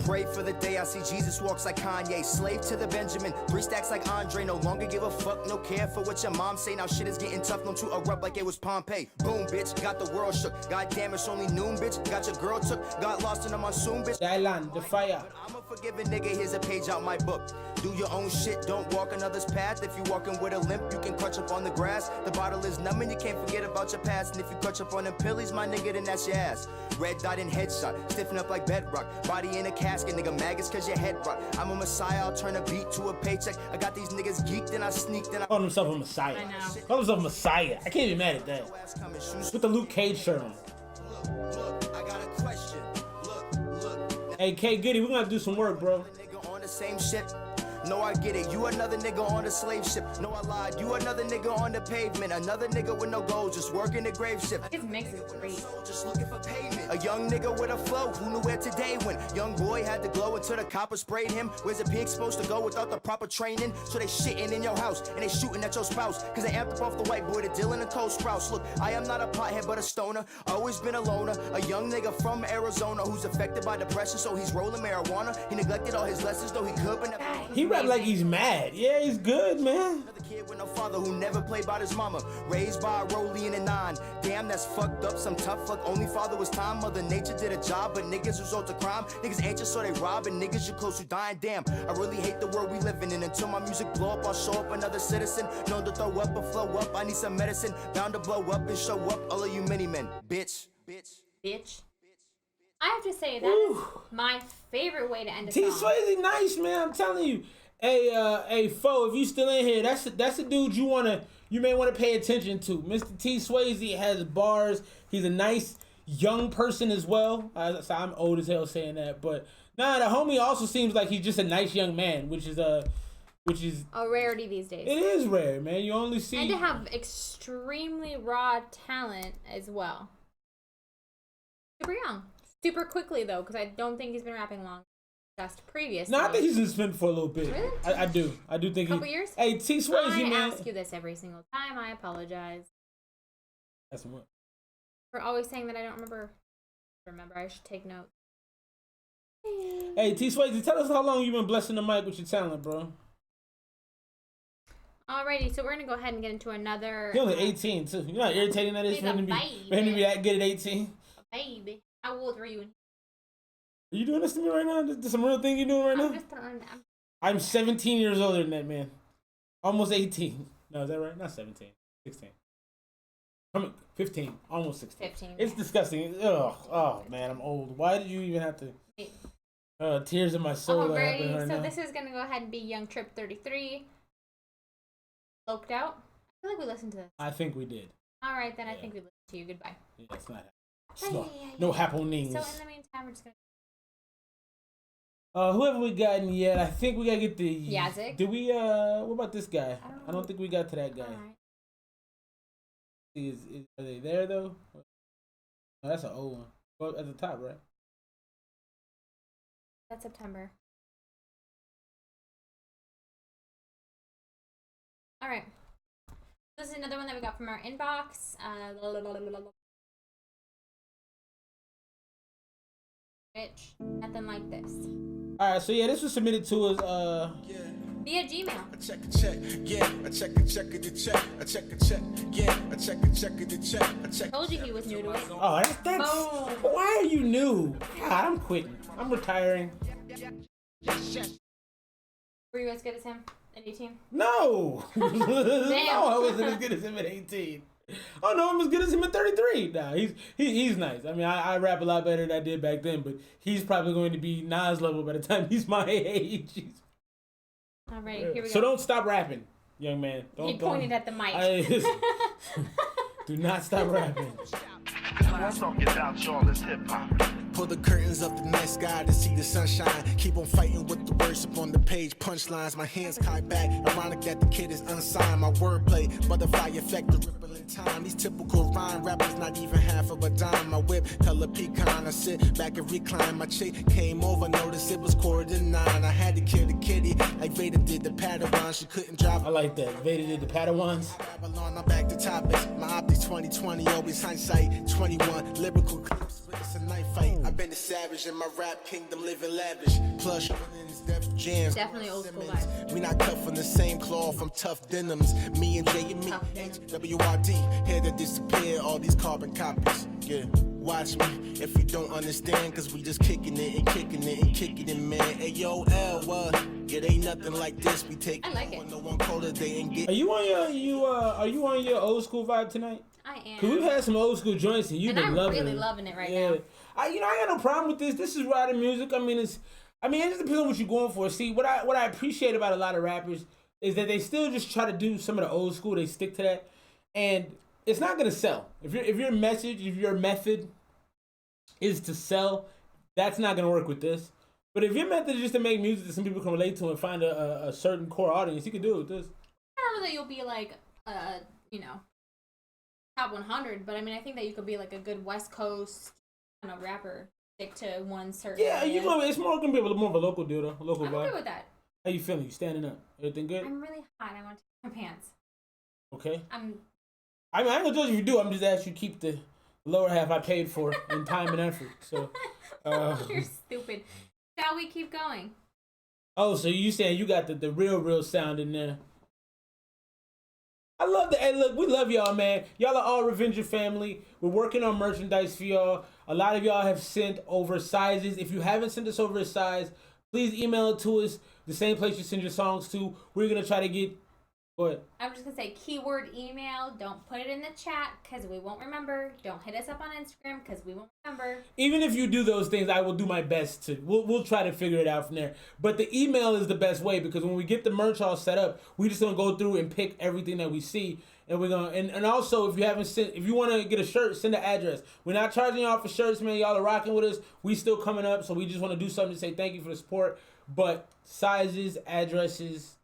Pray for the day I see Jesus walks like Kanye. Slave to the Benjamin, 3 stacks like Andre. No longer give a fuck, no care for what your mom say. Now shit is getting tough, known to erupt like it was Pompeii. Boom, bitch, got the world shook. God damn, it's only noon, bitch. Got your girl took, got lost in a monsoon, bitch. The island, the fire. I'm a forgiving nigga, here's a page out my book. Do your own shit, don't walk another's path. If you walking with a limp, you can crutch up on the grass. The bottle is numb and you can't forget about your past. And if you crutch up on them pillies, my nigga, then that's your ass. Red dot and headshot, stiffen up like bedrock. Body in a casket, nigga, maggots cause your head rock. I'm a messiah, I'll turn a beat to a paycheck. I got these niggas geeked and I sneaked and I Call himself a messiah. I know. Call himself a messiah. I can't be mad at that. With the Luke Cage shirt on. Look, I got a question. Look. Hey, K Goody, we're gonna do some work, bro. Nigga on the same shit. No, I get it. You another nigga on the slave ship. No, I lied. You another nigga on the pavement. Another nigga with no goals, just working the grave shift. His mix is great. Just looking for payment. A young nigga with a flow who knew where today went. Young boy had to glow until the copper sprayed him. Where's a pig supposed to go without the proper training? So they shitting in your house and they shooting at your spouse. Cause they amped up off the white boy to Dylan and Cole Sprouse. Look, I am not a pothead but a stoner. Always been a loner. A young nigga from Arizona who's affected by depression. So he's rolling marijuana. He neglected all his lessons though he could. But he rap like he's mad. Yeah, he's good, man. Another kid with no father who never played by his mama. Raised by a rollie and a 9. Damn, that's fucked up. Some tough fuck. Only father was time. Mother nature did a job, but niggas resort to crime. Niggas anxious so they rob, and niggas you close to dying. Damn, I really hate the world we living in. Until my music blow up, I'll show up another citizen. Known to throw up or flow up. I need some medicine. Bound to blow up and show up. All of you mini men, bitch. I have to say that is my favorite way to end a T song. Swayze nice, man. I'm telling you. Hey, Fo, if you still in here, that's a dude you may want to pay attention to. Mr. T Swayze has bars. He's a nice young person as well. I'm old as hell saying that, but nah, the homie also seems like he's just a nice young man, which is a rarity these days. It is rare, man. You only see and to have extremely raw talent as well. Super young, super quickly though, because I don't think he's been rapping long. Just previously. No, I think he's been spinning for a little bit. Really? I do think. Couple years. Hey, T Swayze, man. I ask you this every single time. I apologize. That's what. For always saying that I don't remember. I should take notes. Hey, T Swayze, tell us how long you've been blessing the mic with your talent, bro. Alrighty, so we're gonna go ahead and get into another. You're only 18 too. You're not irritating that is for him to be that good at 18. Baby, how old were you? Are you doing this to me right now? This some real thing you doing right now? I'm 17 years older than that, man. Almost 18. No, is that right? Not 17. 16. I'm 15. Almost 16. 15. It's disgusting. Ugh. Oh, man, I'm old. Why did you even have to... tears in my soul. Alrighty, so this is going to go ahead and be Young Trip 33. Loped Out. feel like we listened to this. I think we did. All right, then I think we listened to you. Goodbye. Yeah, it's not. No happenings. So in the meantime, we're just gonna. Who haven't we gotten yet? I think we gotta get the Yazik. Did we? What about this guy? I don't think we got to that guy. Right. Are they there though? Oh, that's an old one. Well, at the top, right? That's September. All right. This is another one that we got from our inbox. Rich, nothing like this. All right, so yeah, this was submitted to us via Gmail. I check a check, yeah. I check a check of the check. I check a check, yeah. I check a check of the check. I check. Told you he was new to it. Oh, that's why are you new? God, I'm quitting. I'm retiring. Were you as good as him at 18? No. Damn. No, I wasn't as good as him at 18. Oh no, I'm as good as him at 33. Nah, he's nice. I mean, I rap a lot better than I did back then, but he's probably going to be Nas level by the time he's my age. All right, here we go. So don't stop rapping, young man. He pointed at the mic. Do not stop rapping. Pull the curtains up the night sky to see the sunshine. Keep on fighting with the words up on the page. Punchlines, my hands tied back. Ironic that the kid is unsigned. My wordplay, butterfly effect, the ripple in time. These typical rhyme rappers, not even half of a dime. My whip, hella pecan. I sit back and recline. My chick came over, noticed it was 9:15. I had to kill the kitty, like Vader did the Padawan. She couldn't drive. I like that. Vader did the Padawans. Babylon, I'm back to topics. My optics 2020, always hindsight 21. Lyrical clips, but it's a night fight. I've been a savage in my rap kingdom, living lavish. Plush, is Def Jams. Definitely old school vibes. We not cut from the same cloth, from tough denims. Me and Jay and me, HWRD. Here to disappear, all these carbon copies. Yeah, watch me if you don't understand, cause we just kicking it and kicking it and kicking it, man. Hey, yo, L, what? It ain't nothing like this. We take I like it. No one colder, they ain't get. Are you on your old school vibe tonight? I am. Cause we've had some old school joints and you've been I'm loving really it. loving it right now. I got no problem with this. This is riding music. It just depends on what you're going for. See, what I appreciate about a lot of rappers is that they still just try to do some of the old school. They stick to that, and it's not gonna sell. If your method is to sell, that's not gonna work with this. But if your method is just to make music that some people can relate to and find a certain core audience, you can do it with this. I don't know that you'll be like, top 100, but I mean, I think that you could be like a good West Coast kind of rapper, stick to one certain. Yeah, area. it's more gonna be more of a local deal though, a local I'm vibe. okay with that. How you feeling? You standing up? Everything good? I'm really hot. I want to take my pants. Okay. I ain't gonna judge if you do. I'm just asking you to keep the lower half I paid for in time and effort. So. You're stupid. Shall we keep going? Oh, so you saying you got the real sound in there? I love that. Hey, look, we love y'all, man. Y'all are all Revenger family. We're working on merchandise for y'all. A lot of y'all have sent over sizes. If you haven't sent us over a size, please email it to us. The same place you send your songs to. We're gonna try to get. Go ahead. I'm just gonna say keyword email. Don't put it in the chat because we won't remember. Don't hit us up on Instagram because we won't remember. Even if you do those things, I will do my best to. We'll try to figure it out from there. But the email is the best way because when we get the merch all set up, we just gonna go through and pick everything that we see, and we're gonna and also if you want to get a shirt, send the address. We're not charging y'all for shirts, man. Y'all are rocking with us. We still coming up, so we just want to do something to say thank you for the support. But sizes, addresses.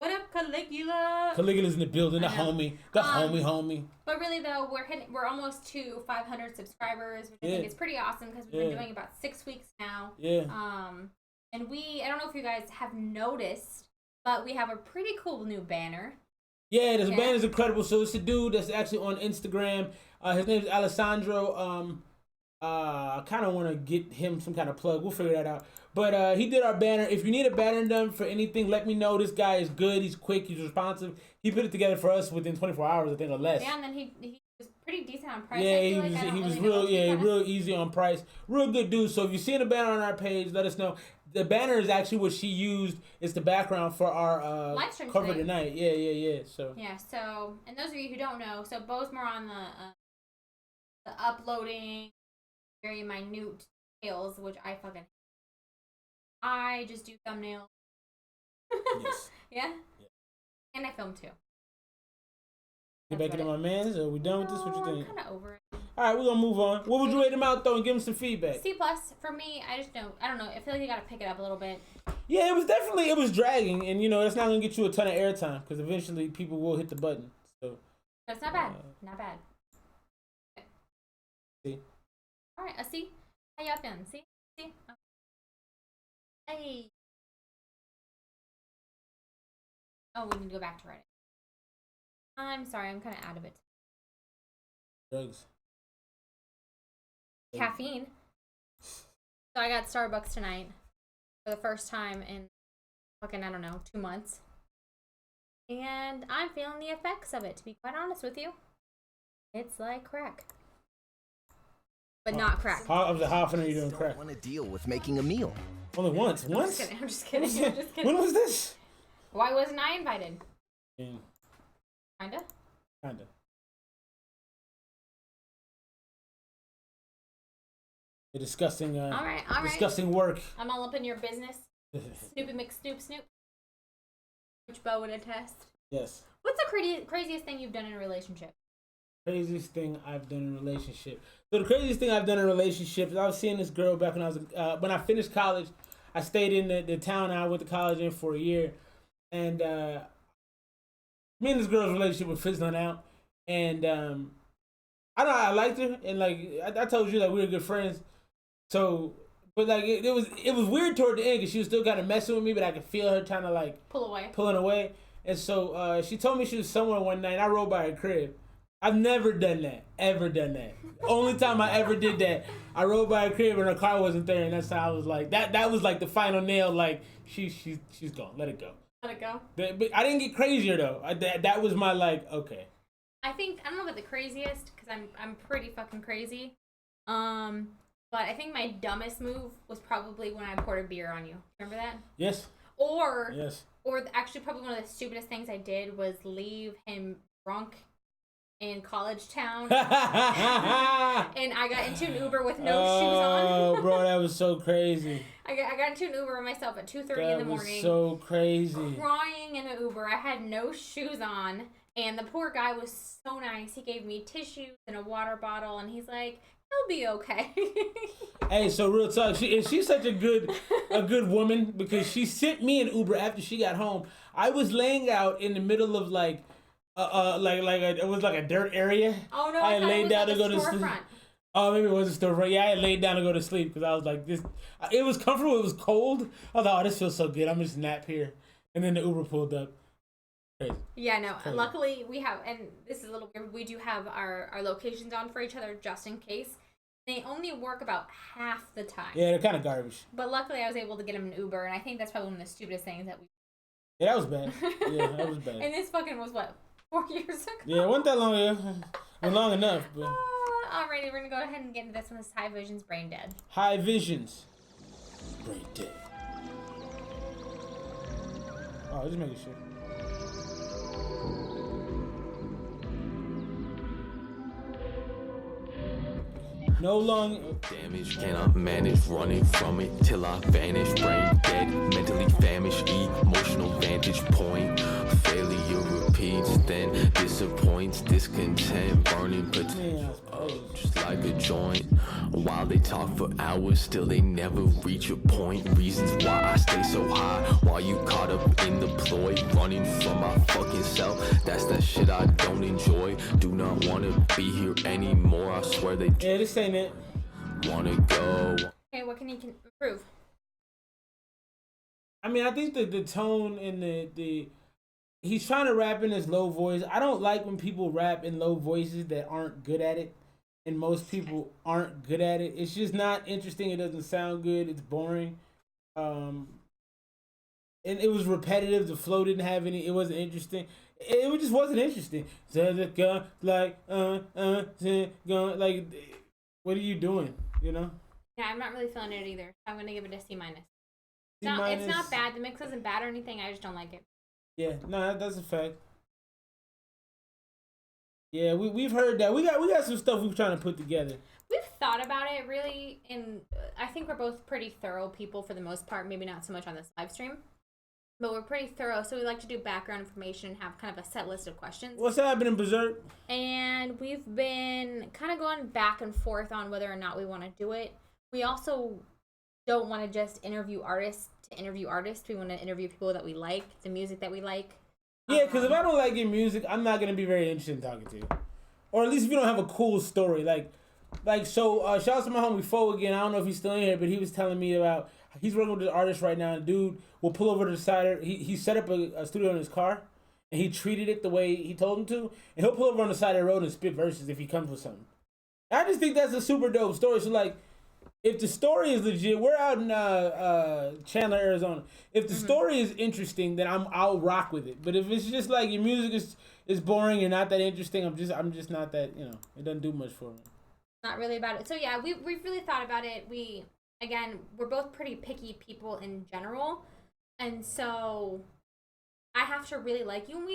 What up, Caligula? Caligula's in the building, the homie. But really though, we're almost to 500 subscribers, which I think is pretty awesome because we've been doing about 6 weeks now. Yeah. And I don't know if you guys have noticed, but we have a pretty cool new banner. Yeah, this banner's incredible. So it's a dude that's actually on Instagram. His name is Alessandro. I kind of want to get him some kind of plug. We'll figure that out. But he did our banner. If you need a banner done for anything, let me know. This guy is good. He's quick. He's responsive. He put it together for us within 24 hours, I think, or less. Yeah, and then he was pretty decent on price. Yeah, he was real easy on price. Real good dude. So if you see the banner on our page, let us know. The banner is actually what she used. It's the background for our live stream cover tonight. Yeah. So and those of you who don't know, so Bo's more on the uploading, very minute details, which I fucking hate. I just do thumbnails. Yes. Yeah? And I film too. Get back into my man's. Are we done with this? What you think? I'm kind of over it. All right, we're gonna move on. What would you rate him out though, and give him some feedback? C+ for me. I don't know. I feel like you gotta pick it up a little bit. Yeah, it was dragging, and that's not gonna get you a ton of airtime because eventually people will hit the button. So that's not bad. Not bad. See. All right, a C. How y'all feeling? C. Okay. Hey. Oh, we need to go back to Reddit. I'm sorry, I'm kind of out of it. Drugs. Caffeine. So I got Starbucks tonight for the first time in fucking, I don't know, 2 months. And I'm feeling the effects of it, to be quite honest with you. It's like crack. But not crack. How often are you doing crack? I want to deal with making a meal. Only once. I'm just kidding. I'm just kidding. When was this? Why wasn't I invited? Kinda. The disgusting. All right. Disgusting work. I'm all up in your business. Snoopy McSnoop Snoop. Which Bo would attest. Yes. What's the craziest thing you've done in a relationship? Craziest thing I've done in a relationship. So the craziest thing I've done in a relationship is I was seeing this girl back when I was when I finished college. I stayed in the town I went to college in for a year, and me and this girl's relationship was fizzling out. And I don't know, I liked her, and like I told you, like we were good friends. So, but like it was weird toward the end because she was still kind of messing with me, but I could feel her trying to like pulling away. And so she told me she was somewhere one night. And I rode by her crib. I've never done that, ever done that. Only time I ever did that, I rode by her crib and her car wasn't there, and that's how I was like, that was like the final nail. Like she's gone. Let it go. Let it go. But I didn't get crazier though. That was my like okay. I don't know about the craziest because I'm pretty fucking crazy. But I think my dumbest move was probably when I poured a beer on you. Remember that? Yes. Or actually probably one of the stupidest things I did was leave him drunk in college town. And I got into an Uber with no shoes on. Oh, bro, that was so crazy. I got into an Uber by myself at 2:30 in the morning. That was so crazy. Crying in an Uber. I had no shoes on. And the poor guy was so nice. He gave me tissues and a water bottle. And he's like, he'll be okay. Hey, so real talk, she's such a good woman because she sent me an Uber after she got home. I was laying out in the middle of it was like a dirt area. Oh no, I had laid down to go to sleep. Oh, maybe it was a storefront. Yeah, I had laid down to go to sleep because I was like this. It was comfortable. It was cold. I thought, oh, this feels so good. I'm just nap here, and then the Uber pulled up. Crazy. Yeah, no. Crazy. Luckily, we have, and this is a little weird. We do have our locations on for each other just in case. They only work about half the time. Yeah, they're kind of garbage. But luckily, I was able to get him an Uber, and I think that's probably one of the stupidest things that we. Yeah, that was bad. Yeah, that was bad. And this fucking was what, 4 years ago? Yeah, it wasn't that long ago. Well, long enough. But... Alrighty, we're gonna go ahead and get into this one. This is High Vision's Brain Dead. High Visions. Brain Dead. Oh, just making sure. No long damage, cannot manage, running from it till I vanish. Brain dead, mentally famished, emotional vantage point. Failure repeats, then disappoints, discontent, burning potential. Just like a joint. While they talk for hours, still they never reach a point. Reasons why I stay so high, while you caught up in the ploy. Running from my fucking self, that's that shit I don't enjoy. Do not wanna be here anymore, I swear they yeah, this ain't it. Wanna go. Okay, what can you improve? I mean, I think the tone and the he's trying to rap in his low voice. I don't like when people rap in low voices that aren't good at it. And most people aren't good at it. It's just not interesting. It doesn't sound good. It's boring. And it was repetitive. The flow didn't have any. It wasn't interesting. It just wasn't interesting. Like, what are you doing? You know? Yeah, I'm not really feeling it either. I'm gonna give it a C-. It's not bad. The mix isn't bad or anything. I just don't like it. Yeah, no, that's a fact. Yeah, we've heard that. We got some stuff we're trying to put together. We've thought about it really, and I think we're both pretty thorough people for the most part. Maybe not so much on this live stream. but we're pretty thorough, so we like to do background information and have kind of a set list of questions. What's happening, Berserk? And we've been kind of going back and forth on whether or not we want to do it. We also don't want to just interview artists to interview artists. We want to interview people that we like, the music that we like. Yeah, because if I don't like your music, I'm not going to be very interested in talking to you. Or at least if you don't have a cool story. So shout out to my homie Fo again. I don't know if he's still in here, but he was telling me about, he's working with this artist right now, and dude will pull over to the side. He set up a studio in his car, and he treated it the way he told him to, and he'll pull over on the side of the road and spit verses if he comes with something. I just think that's a super dope story. So like, if the story is legit, we're out in Chandler, Arizona. If the story is interesting, then I'll rock with it. But if it's just like your music is boring and not that interesting, I'm just not that, it doesn't do much for me. Not really about it. So yeah, we've really thought about it. We're both pretty picky people in general, and so I have to really like you. And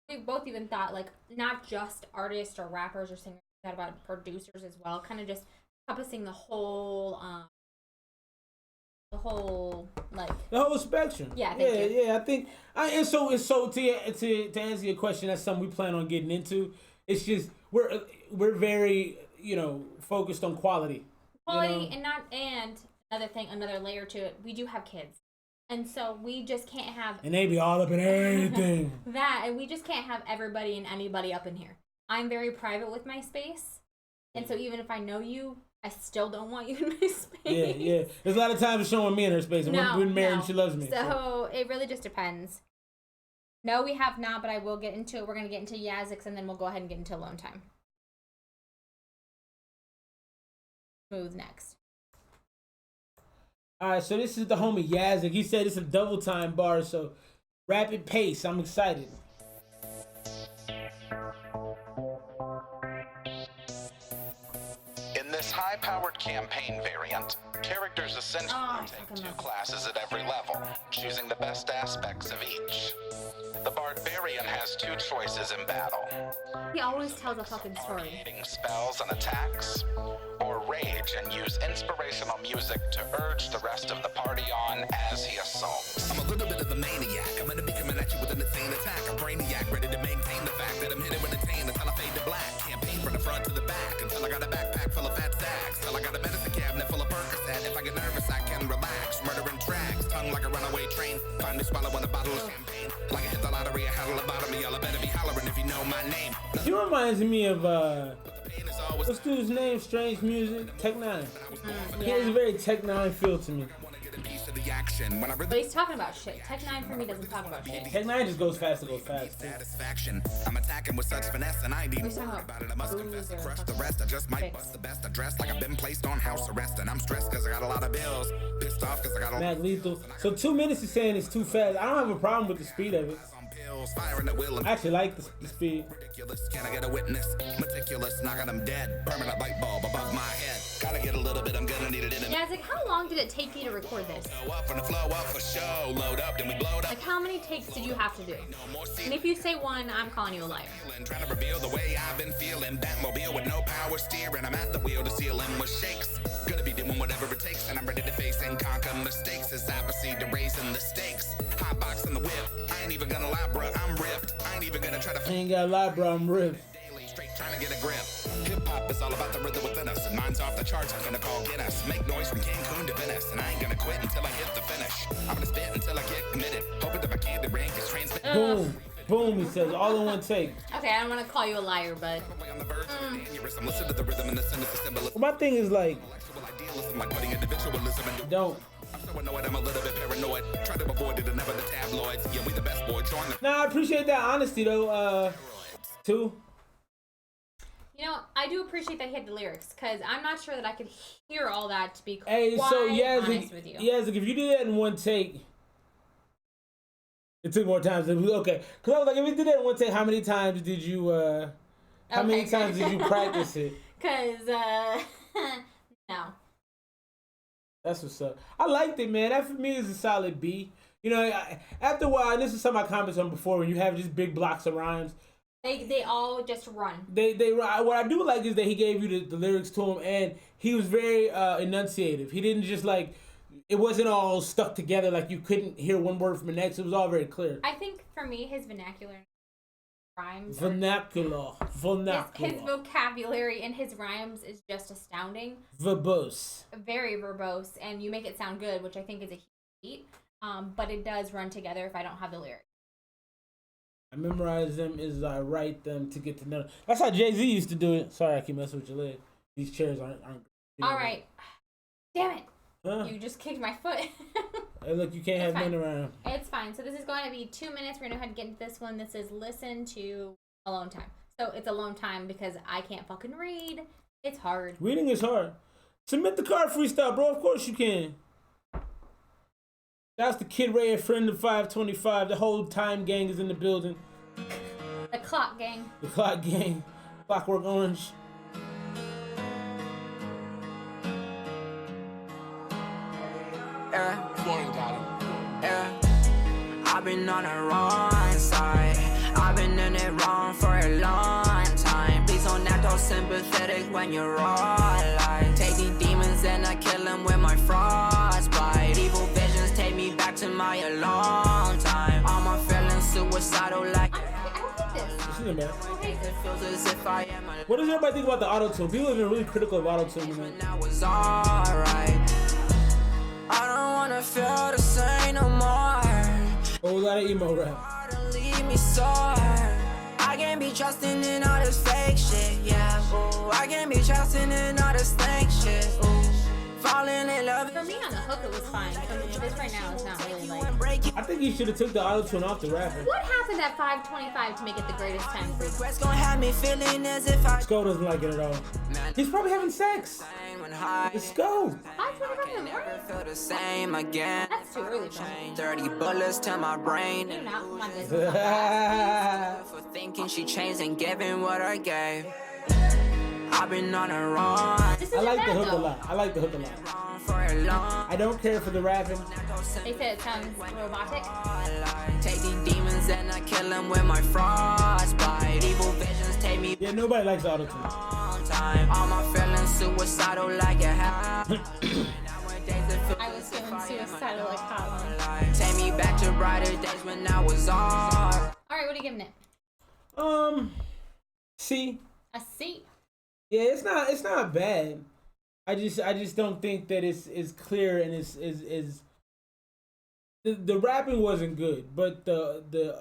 we both even thought like not just artists or rappers or singers. We thought about producers as well, kind of just encompassing the whole spectrum. Yeah, thank you. I think to answer your question, that's something we plan on getting into. It's just we're very focused on quality. And another layer to it. We do have kids, and so we just can't have. And they be all up in everything. And we just can't have everybody and anybody up in here. I'm very private with my space, and so even if I know you, I still don't want you in my space. Yeah. There's a lot of times showing me in her space, and we're married and she loves me. So it really just depends. No, we have not, but I will get into it. We're going to get into Yazix, and then we'll go ahead and get into Alone Time. Smooth next. All right, so this is the homie Yazix. He said it's a double time bar, so rapid pace. I'm excited. In this high-powered campaign variant, characters essentially take two classes at every level, choosing the best aspects of each. The Barbarian has two choices in battle. He always tells a fucking story. Creating spells and attacks, or rage and use inspirational music to urge the rest of the party on as he assaults. I'm a little bit of a maniac. I'm gonna be coming at you with an insane attack. A brainiac ready to maintain the fact that I'm hitting with a tan until I fade to black. Campaign from the front to the back until I got a backpack full of fat sacks. Till I got a medicine cabinet full of Percocet. If I get nervous, I can relax. Murdering tracks, tongue like a runaway train. Finally swallowing a bottle of champagne. Like I hit the lottery, I had a lobotomy. Y'all better be hollering if you know my name. He reminds me of what's dude's name? Strange Music, Tech Nine. He has a very Tech Nine feel to me. But he's talking about shit. Tech Nine for me doesn't talk about shit. Tech Nine just goes fast. Satisfaction. I'm attacking with such finesse, and I ain't even worried about it. I must confess, I crush the rest. I just might bust the best. I dress like I've been placed on house arrest, and I'm stressed because I got a lot of bills. Pissed off because I got a Mad Lethal. So 2 minutes is saying it's too fast. I don't have a problem with the speed of it. I actually like the speed. Ridiculous. Can I get a witness? Meticulous, knocking them dead. Permanent light bulb above my head. Gotta get a little bit, I'm gonna need it in a Yeah, it's like, how long did it take you to record this? Up on the flow up for show. Load up, then we blow it up. Like, how many takes did you have to do? And if you say one, I'm calling you a liar. Trying to reveal the way I've been feeling. Batmobile with no power steering. I'm at the wheel, the ceiling with shakes. Gonna be doing whatever it takes, and I'm ready to face and conquer mistakes as I proceed to raising the stakes. Hot box in the whip. I ain't even gonna lie, bro. I'm ripped. I ain't even gonna try to. I ain't gotta lie, bro. I'm ripped. Straight trying to get a grip. Hip hop is all about the rhythm within us. And mine's off the charts. I'm gonna call Guinness. Make noise from Cancun to Venice. And I ain't gonna quit until I hit the finish. I'm gonna spit until I get committed. Hoping that my candy ring is transmitted. Boom. Boom, he says, all in one take. Okay, I don't want to call you a liar, but. Listen to the rhythm and the symbolism. My thing is like, don't. I'm a little bit paranoid. Try to avoid it and never the tabloids. Yeah, we the best boy. Join the. Nah, I appreciate that honesty though. Too. You know, I do appreciate that he had the lyrics, because I'm not sure that I could hear all that to be quite honest with you. Yazix, if you did that in one take, it took more time. Okay, because I was like, if you did that in one take, how many times did you? How many times did you practice it? Because no. That's what's up. I liked it, man. That for me is a solid B. You know, after a while, and this is some of my comments on before, when you have just big blocks of rhymes. They all just run. They what I do like is that he gave you the lyrics to him, and he was very enunciative. He didn't just like it wasn't all stuck together like you couldn't hear one word from the next. It was all very clear. I think for me, his vernacular rhymes. Vernacular. His vocabulary and his rhymes is just astounding. Verbose. Very verbose, and you make it sound good, which I think is a huge feat. But it does run together if I don't have the lyrics. I memorize them as I write them to get to know them. That's how Jay-Z used to do it. Sorry, I keep messing with your leg. These chairs aren't All right. Damn it. Huh? You just kicked my foot. Hey, look, you can't have men around. It's fine. So this is going to be 2 minutes. We're going to go ahead and get into this one. This is listen to alone time. So it's alone time because I can't fucking read. It's hard. Reading is hard. Submit the card freestyle, bro. Of course you can. That's the Kid Ray, a friend of 525. The whole time gang is in the building. The clock gang. The clock gang. Clockwork Orange. I've been on the wrong side. I've been in it wrong for a long time. Please don't act all sympathetic when you're all like. Take these demons and I kill them with my frostbite. Evil visions take me back to my alone time. All my feelings suicidal like. What does everybody think about the auto-tune? People have been really critical of auto-tune. I was alright. I don't wanna feel the same no more. Oh, a lot of emo rap. Leave me sore. I can't be trusting in all this fake shit, yeah. Ooh, I can't be trusting in all this fake shit. Ooh, falling in love. For me on the hook, it was fine. For this right now is not really like. I think you should have took the auto-tune off the rapper. What happened at 525 to make it the greatest time for you? Regrets gonna have me feeling as if I. Sko doesn't like it at all. He's probably having sex. Let's go. 525 in the morning? Feel the same again. That's too early for me. 30 bullets to my brain. You're not my business. For thinking she changed and giving what I gave. I've been on a run. I like the hook a lot. I like the hook a lot. I don't care for the rapping. They said it sounds robotic. Take these demons and I kill them with my frostbite. Evil visions take me. Yeah, nobody likes auto-tune. All my feelings suicidal like a hat. I was feeling suicidal like Hotline. Take me back to brighter days when I was on. Alright, what are you giving it? C. A C. Yeah, it's not bad. I just don't think that it's clear and is the rapping wasn't good, but the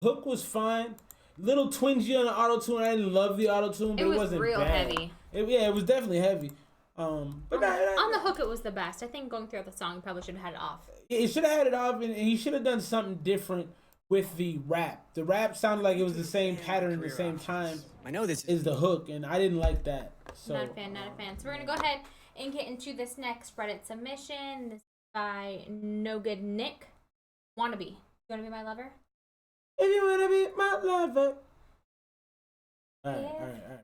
hook was fine. Little twingy on the auto tune. I didn't love the auto tune, but it wasn't real bad. heavy. It was definitely heavy. But on the hook, it was the best. I think going throughout the song, you probably should have had it off. He should have had it off, and he should have done something different with the rap. The rap sounded like it was the same pattern at the same time. I know this is the hook, and I didn't like that. So Not a fan. So we're gonna go ahead and get into this next Reddit submission. This is by No Good Nick. Wannabe. You wanna be my lover? If you wanna be my lover. All right.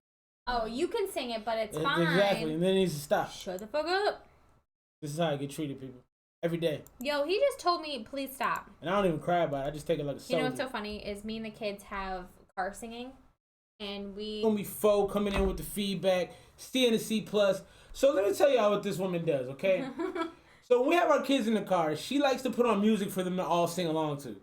Oh, you can sing it, but it's fine. Exactly, and then it needs to stop. Shut the fuck up. This is how I get treated, people. Every day. Yo, he just told me, please stop. And I don't even cry about it. I just take it like a soldier. You know what's so funny is me and the kids have car singing, and we. Gonna be foe coming in with the feedback, C and a C plus. So let me tell y'all what this woman does, okay? So when we have our kids in the car, she likes to put on music for them to all sing along to.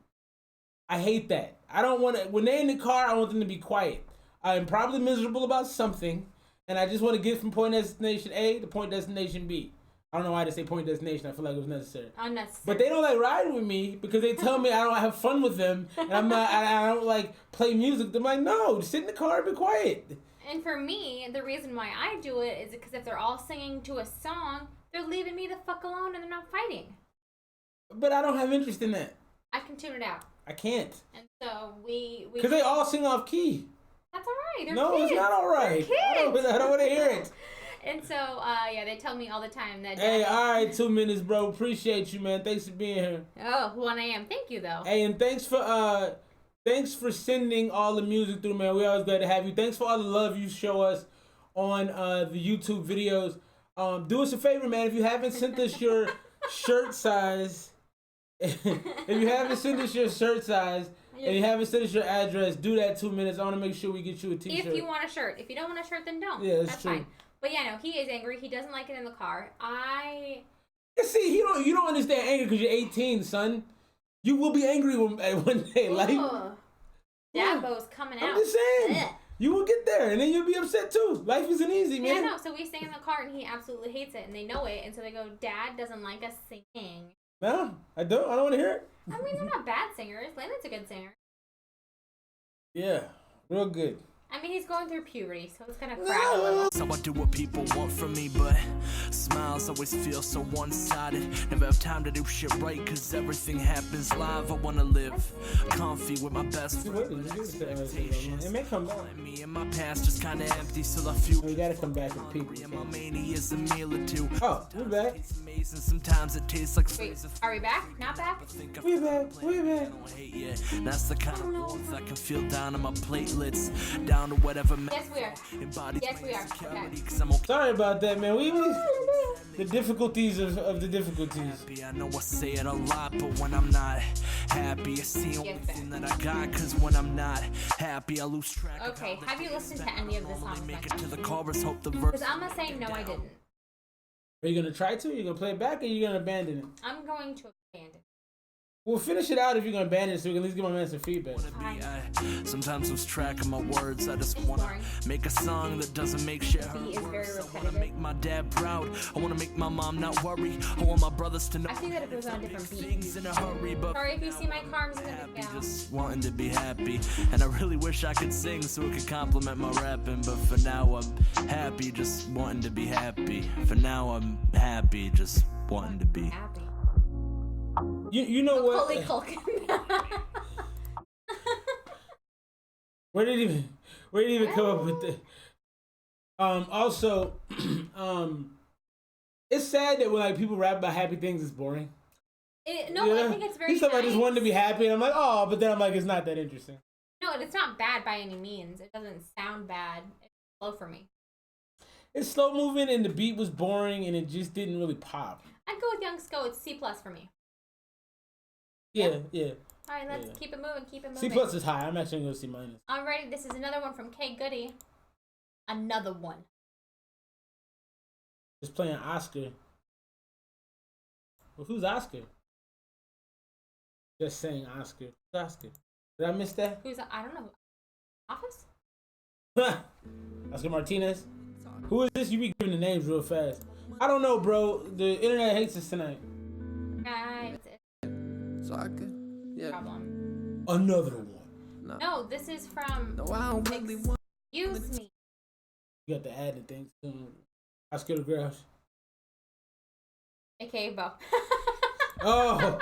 I hate that. I don't want to. When they're in the car, I want them to be quiet. I am probably miserable about something, and I just want to get from point destination A to point destination B. I don't know why they say point destination. I feel like it was necessary. Unnecessary. But they don't like riding with me because they tell me I don't have fun with them, and I don't like play music. They're like, no, sit in the car and be quiet. And for me, the reason why I do it is because if they're all singing to a song, they're leaving me the fuck alone and they're not fighting. But I don't have interest in that. I can tune it out. I can't. And so we because they all sing off key. That's all right. They're no, kids. It's not all right. They're kids. I don't want to hear it. And so, yeah, they tell me all the time that. Hey, all right, 2 minutes, bro. Appreciate you, man. Thanks for being here. Oh, 1 a.m. Thank you, though. Hey, and thanks for sending all the music through, man. We always glad to have you. Thanks for all the love you show us on the YouTube videos. Do us a favor, man. If you haven't sent us your shirt size, and you haven't sent us your address, do that 2 minutes. I want to make sure we get you a t-shirt. If you want a shirt. If you don't want a shirt, then don't. Yeah, that's true. fine. But yeah, no, he is angry. He doesn't like it in the car. I See, you don't understand anger because you're 18, son. You will be angry one day. Like, Dabo's coming out. I'm just saying. Ugh. You will get there, and then you'll be upset too. Life isn't easy, man. Yeah, I know. So we sing in the car, and he absolutely hates it, and they know it, and so they go, "Dad doesn't like us singing." No, I don't. I don't want to hear it. I mean, they're not bad singers. Landon's a good singer. Yeah, real good. I mean, he's going through puberty, so it's gonna crack a little. So I do what people want from me, but smiles always feel so one-sided. Never have time to do shit right, cause everything happens live. I wanna live comfy with my best friend. It may come back. Me and my past just kinda empty, so I feel we gotta come back and people. My mania is a meal or two. Oh, we're back. It's amazing, sometimes it tastes like. Wait, are we back? Not back? We're back. We're back. That's the kind of warmth I can feel down on my platelets. Down to whatever. Yes, we are. Yes, we are. Okay. Sorry about that, man. We the difficulties of the difficulties. I know I say it a lot, but when I'm not happy, it's the only thing that I got. Cause when I'm not happy, I lose track. Okay, have you listened to any of the songs? Make it to the chorus, hope the verse. Because I'm gonna say no, I didn't. Are you gonna try to? Are you gonna play it back, or are you gonna abandon it? I'm going to abandon. We'll finish it out if you're gonna abandon it, so we can at least give my man some feedback. Sometimes lose track of my words. I just wanna make a song that doesn't make shit hurt worse. I wanna make my dad proud. I wanna make my mom not worry. I want my brothers to know. I think that if it was on a different beat. Things in a hurry, but sorry if you see my arms in the video. Just wanting to be happy, and I really wish I could sing so it could complement my rapping. But for now, I'm happy, just wanting to be happy. For now, I'm happy, just wanting to be happy. You know what? Where did he even come up with it? Also, it's sad that when like people rap about happy things, it's boring. No, I think it's very. He's talking about just wanting to be happy, and I'm like, oh, but then I'm like, it's not that interesting. No, it's not bad by any means. It doesn't sound bad. It's slow for me. It's slow moving, and the beat was boring, and it just didn't really pop. I'd go with Young Sko. It's C+ for me. Yeah. All right, let's keep it moving. C+ is high. I'm actually going to go C-. Alrighty, this is another one from K Goody. Another one. Just playing Oscar. Well, who's Oscar? Just saying Oscar. Who's Oscar? Did I miss that? I don't know. Office? Oscar Martinez. Who is this? You be giving the names real fast. I don't know, bro. The internet hates us tonight. So I could, Problem. Another one. No, this is from. No, I don't really want. Excuse me. You got to add the things to Oscar the Grouch. AKA Bo. I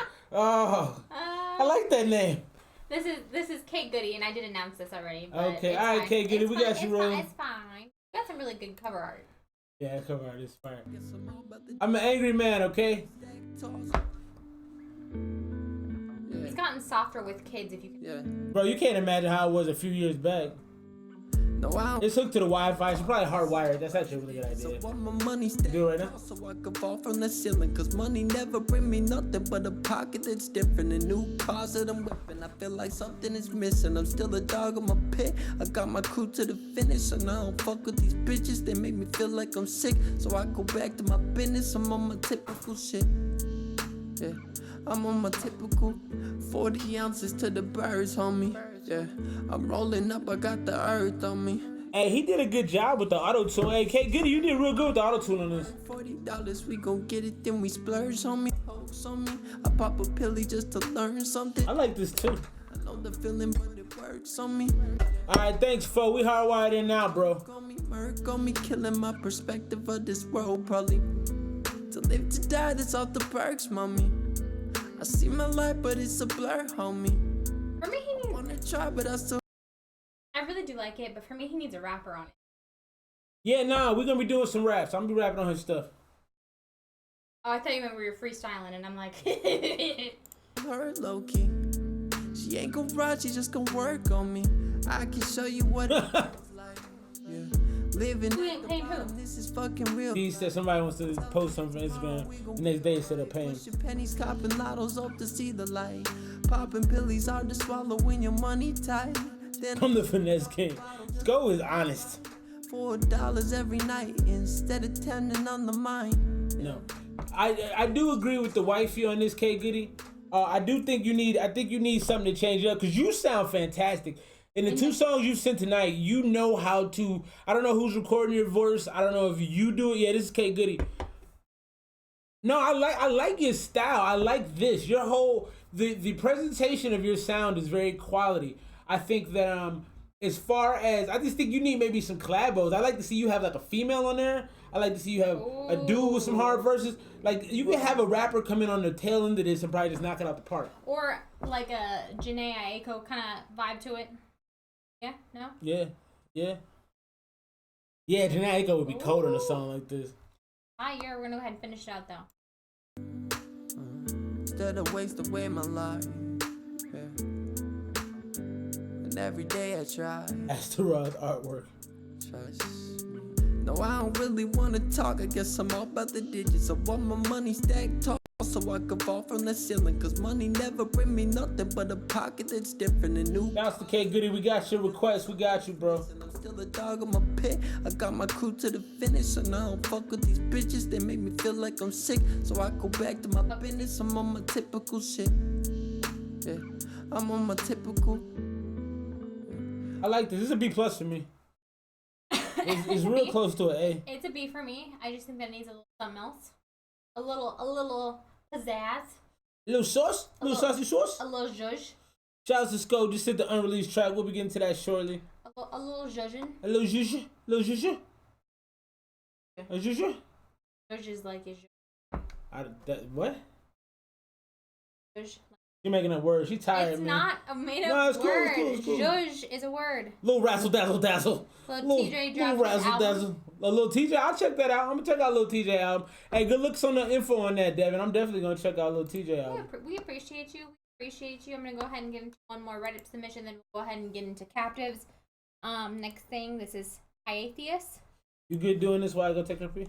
like that name. This is Kate Goody, and I did announce this already. But okay, all right, Kate Goody, we got you rolling. It's fine. We got some really good cover art. Yeah, cover art is fire. I'm an angry man, okay? He's gotten softer with kids, if you can. Yeah. Bro, you can't imagine how it was a few years back. No, it's hooked to the Wi-Fi. It's probably hardwired. That's actually a really good idea. So want my money do it right now. So I can fall from the ceiling. Cause money never bring me nothing but a pocket that's different. And new cars that I'm whipping. I feel like something is missing. I'm still a dog in my pit. I got my crew to the finish. And I don't fuck with these bitches. They make me feel like I'm sick. So I go back to my business. I'm on my typical shit. Yeah. I'm on my typical 40 ounces to the birds, homie. Yeah, I'm rolling up, I got the earth on me. Hey, he did a good job with the auto-tune. Hey, K Goody, you did real good with the auto-tune on this. $40, we gon' get it, then we splurge on me. Hopes on me. I pop a pilly just to learn something. I like this too. I know the feeling, but it works on me. Alright, thanks, fo. We hardwired in now, bro. Murk on me, killing my perspective of this world, probably. To live to die, that's off the perks, mommy. I see my life, but it's a blur, homie. For me, he needs. Wanna try, but I still. I really do like it, but for me, he needs a rapper on it. Yeah, nah, we're gonna be doing some raps. I'm gonna be rapping on his stuff. Oh, I thought you meant we were freestyling, and I'm like. Her low key. She ain't gon' ride, she just gon' work on me. I can show you what it feels like. Yeah. Living who ain't paying who? This is fucking real. He said somebody wants to post something from Instagram. The next day instead of paying. Pennies copping lottos up to see the light. Popping pillies hard to swallow when your money tight. Then I'm the finesse king. Go is honest. $4 every night instead of 10 on the mind. No. I do agree with the wifey on this, K Goody. I think you need something to change it up because you sound fantastic. In the two songs you sent tonight, you know how to. I don't know who's recording your voice. I don't know if you do it. Yeah, this is K Goody. No, I like your style. I like this. Your whole the presentation of your sound is very quality. I think that as far as I just think you need maybe some collabos. I like to see you have like a female on there. I like to see you have a dude with some hard verses. Like you can have a rapper come in on the tail end of this and probably just knock it out the park. Or like a Janae Aiko kind of vibe to it. Yeah, no? Yeah. Janae Aiko would be cold on a song like this. We're gonna go ahead and finish it out though. Instead of waste away my life, yeah. And every day I try. That's the raw artwork. Trust me. No, I don't really wanna talk. I guess I'm all about the digits. I want my money stacked tall so I can fall from the ceiling. Cause money never bring me nothing but a pocket that's different and new. That's the K Goody. We got your request. We got you, bro. I'm still a dog in my pit. I got my crew to the finish. And I don't fuck with these bitches. They make me feel like I'm sick. So I go back to my business. I'm on my typical shit. Yeah, I'm on my typical. I like this. This is a B+ for me. It's real close to an A. It's a B for me. I just think that it needs a little something else. A little pizzazz. A little sauce? A little saucy sauce? A little zhuzh. Shout out to Sko. Just hit the unreleased track. We'll be getting to that shortly. A little zhuzhin. A little zhuzh. A little zhuzh. A zhuzh? Zhuzh is like a What? zhuzh. You're making up words. She tired, It's man. not a made up word. It's cool. Zhuzh is a word. Little razzle dazzle dazzle. Little TJ dropped little razzle album. dazzle. A little TJ. I'll check that out. I'm gonna check out Little TJ album. Hey, good looks on the info on that, Devin. I'm definitely gonna check out Little TJ album. We appreciate you. I'm gonna go ahead and get into one more Reddit submission, then we'll go ahead and get into captives. Next thing, this is Hiatheus. You good doing this while I go take a pee?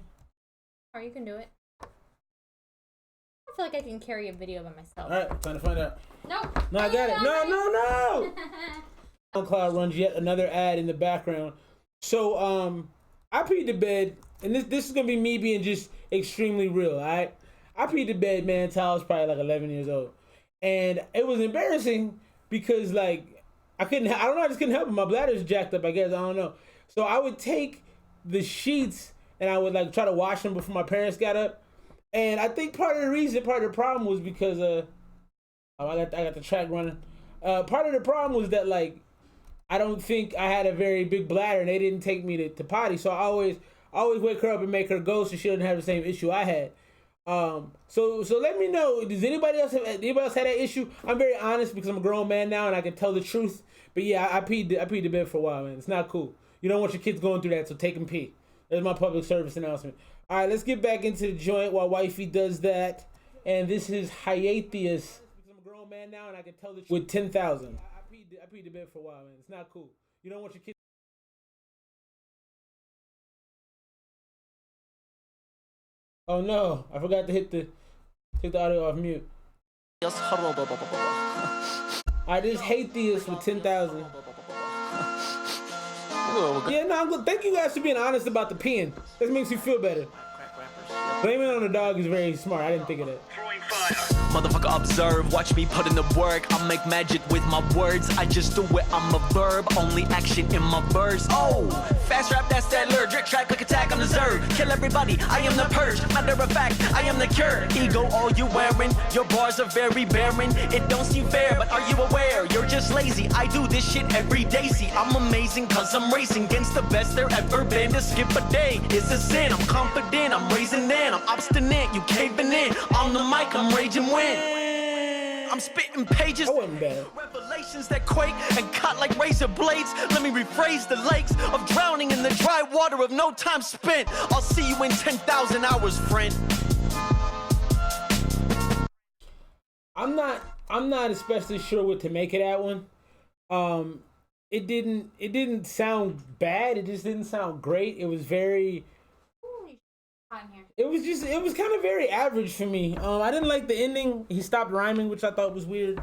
Or you can do it. I feel like I can carry a video by myself. Alright, time to find out. Nope. No, I got it. No. SoundCloud runs yet another ad in the background. So, I peed the bed, and this is gonna be me being just extremely real, alright? I peed the bed, man, until I was probably like 11 years old. And it was embarrassing because, like, I just couldn't help it. My bladder's jacked up, I guess, I don't know. So I would take the sheets and I would, like, try to wash them before my parents got up. And I think part of the problem was because, I got the track running. Part of the problem was that, like, I don't think I had a very big bladder and they didn't take me to potty. So I always wake her up and make her go so she doesn't have the same issue I had. So let me know, does anybody else have that issue? I'm very honest because I'm a grown man now and I can tell the truth. But yeah, I peed the bed for a while, man. It's not cool. You don't want your kids going through that, so take them pee. There's my public service announcement. All right, let's get back into the joint while wifey does that. And this is Hiatheus. I'm a grown man now and I can tell the truth. With 10,000. I peed the bed for a while, man. It's not cool. You don't want your kids. Oh no, I forgot to hit the audio off mute. I just hate this with 10,000. Yeah, no, I'm good. Thank you guys for being honest about the peeing. This makes you feel better. Blaming it on the dog is very smart. I didn't think of that. Motherfucker, observe, watch me put in the work. I make magic with my words. I just do it, I'm a verb. Only action in my verse. Oh, fast rap, that's that lure. Drip track, quick attack, I'm the Zerg. Kill everybody, I am the purge. Matter of fact, I am the cure. Ego, all you wearing. Your bars are very barren. It don't seem fair, but are you aware? You're just lazy. I do this shit every day. See, I'm amazing, cause I'm racing against the best there ever been. To skip a day is a sin. I'm confident, I'm raising in. I'm obstinate, you caving in. On the mic, I'm raging when I'm spitting pages, revelations that quake and cut like razor blades. Let me rephrase the lakes of drowning in the dry water of no time spent. I'll see you in 10,000 hours, friend. I'm not especially sure what to make of that one. It didn't sound bad. It just didn't sound great. It was very. It was kind of very average for me. I didn't like the ending. He stopped rhyming, which I thought was weird.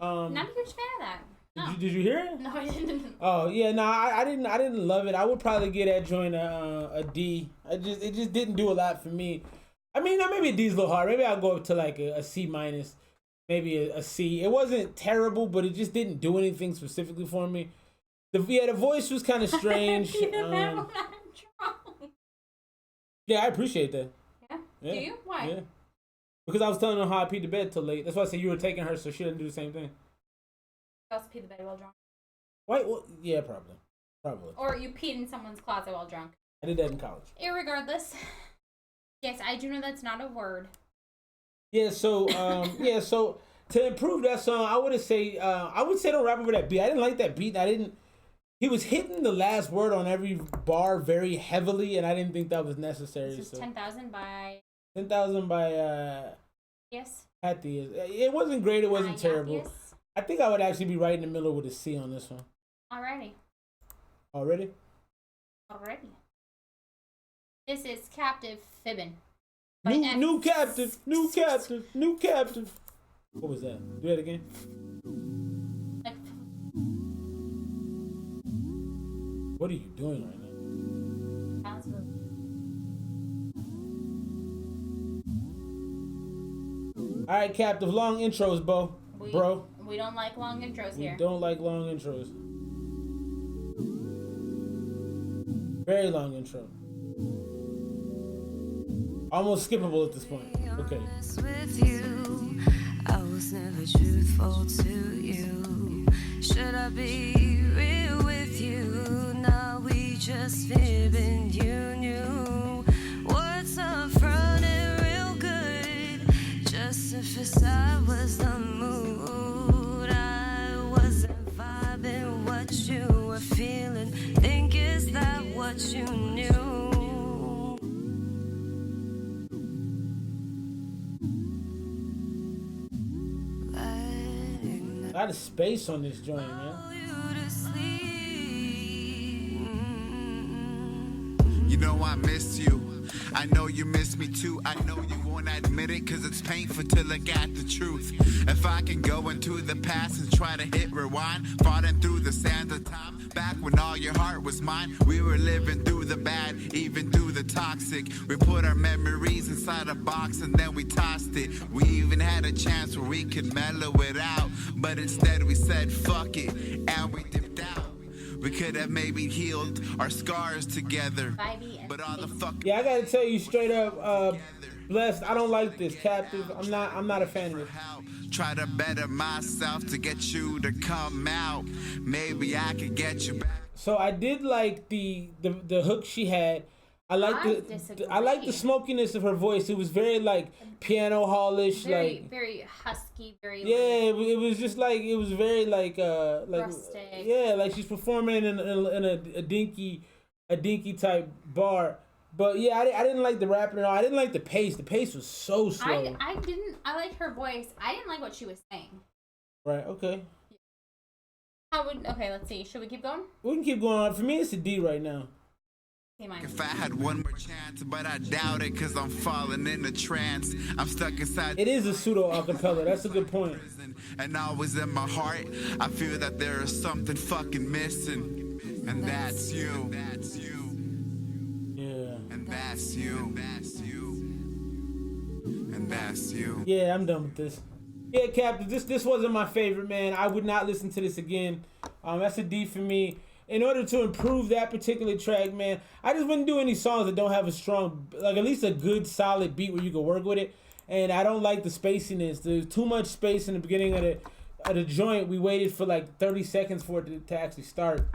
Not a huge fan of that. No. Did you hear it? No, I didn't. Oh yeah, no, I didn't love it. I would probably give that joint a D. It just didn't do a lot for me. I mean, maybe a D's a little hard. Maybe I'll go up to like a C minus, maybe a C. It wasn't terrible, but it just didn't do anything specifically for me. The voice was kind of strange. Yeah, I appreciate that. Yeah. Do you? Why? Yeah. Because I was telling her how I peed the bed till late. That's why I said you were taking her, so she didn't do the same thing. You also peed the bed while drunk. Wait, well, yeah, probably. Or you peed in someone's closet while drunk. I did that in college. Irregardless. Yes, I do know that's not a word. Yeah, so so to improve that song, I would say don't rap over that beat. I didn't like that beat. He was hitting the last word on every bar very heavily, and I didn't think that was necessary. This is 10,000 by 10,000 by yes. Hattie. It wasn't great, it wasn't terrible. Yes. I think I would actually be right in the middle with a C on this one. Alrighty. Already? This is Captive Fibbin. New captive. What was that? Do that again. What are you doing right now? All right, Captive. Long intros, bro. We don't like long intros here. We don't like long intros. Very long intro. Almost skippable at this point. Okay. With you, I was never truthful to you. Should I be real with you? Now we just fibbing. You knew what's up front and real good. Just if I was the mood, I wasn't vibing what you were feeling. Think is that what you knew? A lot of space on this joint, man. You know I miss you. I know you miss me too. I know you won't admit it, cause it's painful to look at the truth. If I can go into the past and try to hit rewind, falling through the sands of time, back when all your heart was mine, we were living through the bad, even through the toxic. We put our memories inside a box and then we tossed it. We even had a chance where we could mellow it out, but instead we said fuck it, and we dipped out. We could have maybe healed our scars together, but all the fuck. Yeah, I gotta tell you straight up, Blessed, I don't like this, Captive. I'm not a fan of this. Try to better myself to get you to come out. Maybe I could get you back. So I did like the hook she had. I like the smokiness of her voice. It was very like piano hallish, like very husky, very it was just like it was very like rustic. Yeah, like she's performing in a dinky type bar. But yeah, I didn't like the rapping at all. I didn't like the pace. The pace was so slow. I liked her voice. I didn't like what she was saying. Right. Okay. Okay, let's see. Should we keep going? We can keep going. For me, it's a D right now. If I had one more chance, but I doubt it, cause I'm falling in a trance. I'm stuck inside. It is a pseudo acapella. That's a good point. And always in my heart, I feel that there is something fucking missing. And that's you. That's you. Yeah. And that's you. That's you. And that's you. Yeah, I'm done with this. Yeah, Captain, this wasn't my favorite, man. I would not listen to this again. That's a D for me. In order to improve that particular track, man, I just wouldn't do any songs that don't have a strong, like at least a good solid beat where you can work with it. And I don't like the spaciness. There's too much space in the beginning of the joint. We waited for like 30 seconds for it to actually start.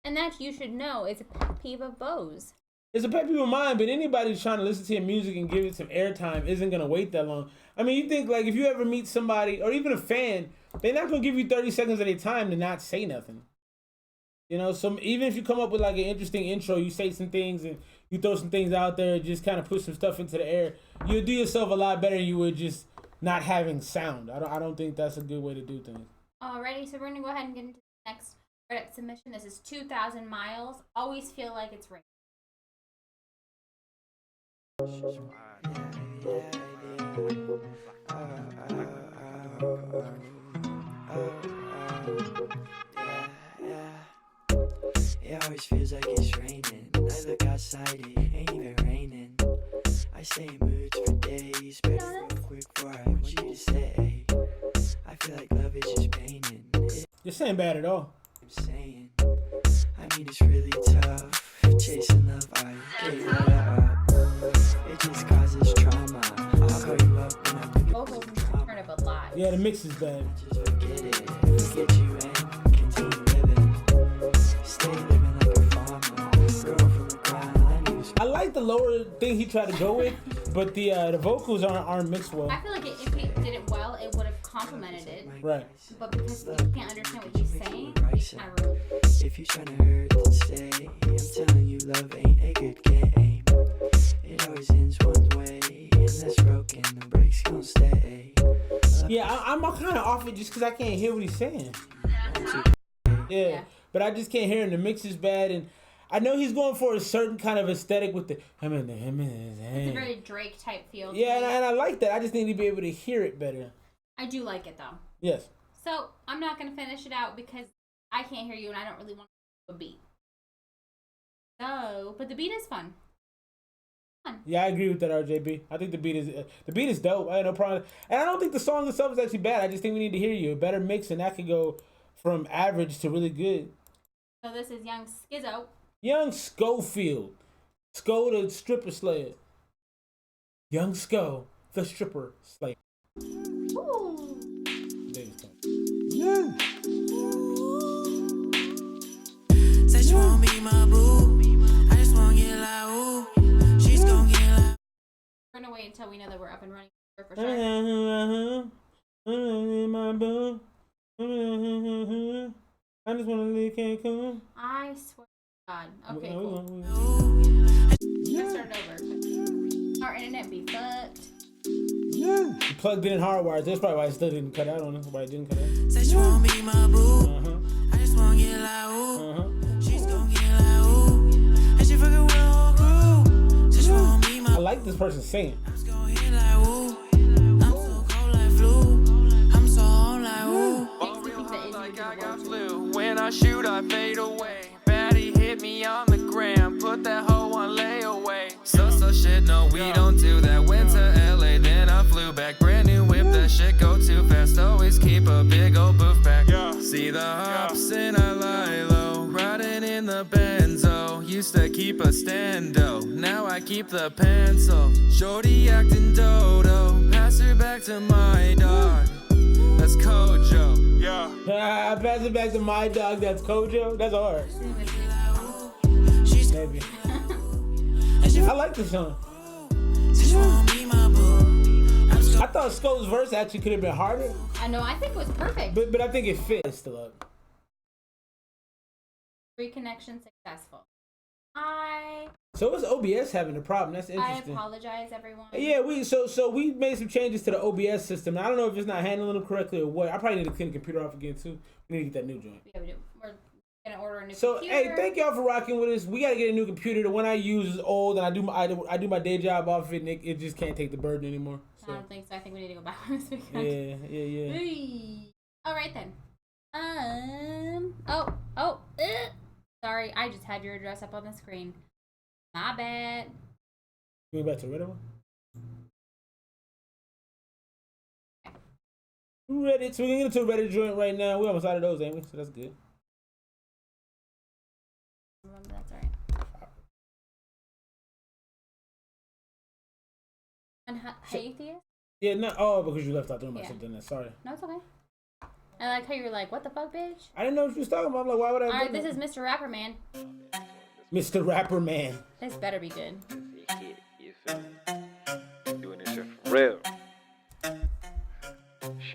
And that you should know is a pet peeve of Bo's. It's a pet peeve of mine, but anybody who's trying to listen to your music and give it some airtime isn't going to wait that long. I mean, you think like if you ever meet somebody or even a fan, they're not going to give you 30 seconds of their time to not say nothing. You know, so even if you come up with like an interesting intro, you say some things and you throw some things out there, just kind of push some stuff into the air, you'll do yourself a lot better than you would just not having sound. I don't think that's a good way to do things. Alrighty, so we're going to go ahead and get into the next Reddit submission. This is 2,000 Miles. Always feel like it's raining. It always feels like it's raining. I look outside, it ain't even raining. I stay in moods for days. Ready for a quick fire, I want you to say. I feel like love is just pain and You're saying bad at all. I'm saying, I mean it's really tough. Chasing love, I gave it up. It just causes trauma. I'll call you up when I'm looking for drama. Turn up a lot. Yeah, the mix is bad. Just forget it, forget you and continue living. Stay living like a farmer. Grow from the ground, I need I like the lower thing he tried to go with, but the vocals aren't mixed well. I feel like if he did it well, it would have complemented it. Right. But because you can't understand what he's saying, I ruined it. If you tryna hurt, then stay. I'm telling you, love ain't a good game. It always ends one way, and that's broken. The brakes gon' stay. Yeah, I'm kind of off it just because I can't hear what he's saying. Yeah, but I just can't hear him. The mix is bad, and I know he's going for a certain kind of aesthetic with the. It's a very Drake type feel. to Yeah, me. and I like that. I just need to be able to hear it better. I do like it though. Yes. So I'm not gonna finish it out because I can't hear you and I don't really want a beat. So, but the beat is fun. Yeah, I agree with that, RJB. I think the beat is dope. I have no problem, and I don't think the song itself is actually bad. I just think we need to hear you a better mix, and that could go from average to really good. So this is Young Skizzo. Young Schofield, Sko the stripper slayer. Young Sko, the stripper slayer. Ooh. Yeah. Said you won't be my boo. I just won't get like ooh. She's gon' get like. We're gonna wait until we know that we're up and running for sure. I just want to leave Cancun. I swear to God. Okay, cool. Let's start over. Our internet be fucked. You plugged in hardwired. That's probably why it still didn't cut out on us. Why it didn't cut out. Said you won't be my boo. I just won't get like ooh. She's gon' get like ooh. And she fucking with a whole crew. Said you won't be my. I like this person singing. I'm just gon' hit like ooh. I'm so cold like flu. I'm so on like ooh. Like I got flu. When I shoot, I fade away. Baddie hit me on the gram. Put that hoe on layaway. So shit, no, we don't do that. Went to LA, then I flew back. Brand new whip, that shit go too fast. Always keep a big old booth pack. See the hops and I lie low. Riding in the Benzo. Used to keep a stando. Now I keep the pencil. Shorty acting dodo. Pass her back to my dog. That's Kojo. Yeah. I pass it back to my dog. That's Kojo. That's hard. Maybe. I like this song. I thought Sko's verse actually could have been harder. I know. I think it was perfect. But I think it fits still up. Reconnection successful. So is OBS having a problem? That's interesting. I apologize, everyone. Yeah, we made some changes to the OBS system. I don't know if it's not handling them correctly or what. I probably need to clean the computer off again too. We need to get that new joint. Yeah, we do. We're gonna order a new So computer. hey, thank y'all for rocking with us. We gotta get a new computer. The one I use is old, and I do my day job off it, and it just can't take the burden anymore. So. I don't think so. I think we need to go buy one this weekend. Yeah. Hey. All right then. Sorry, I just had your address up on the screen. My bad. Going back to the Reddit one? Reddit. So we're gonna get into a Reddit joint right now. We're almost out of those, ain't we? So that's good. That's alright. And atheist? Yeah, because you left out the room. I said that. Sorry. No, it's okay. I like how you were like, what the fuck, bitch? I didn't know what you was talking about. I'm like, why would I? Alright, this is Mr. Rapper Man. Mr. Rapper Man. This better be good. Doing this shit for real.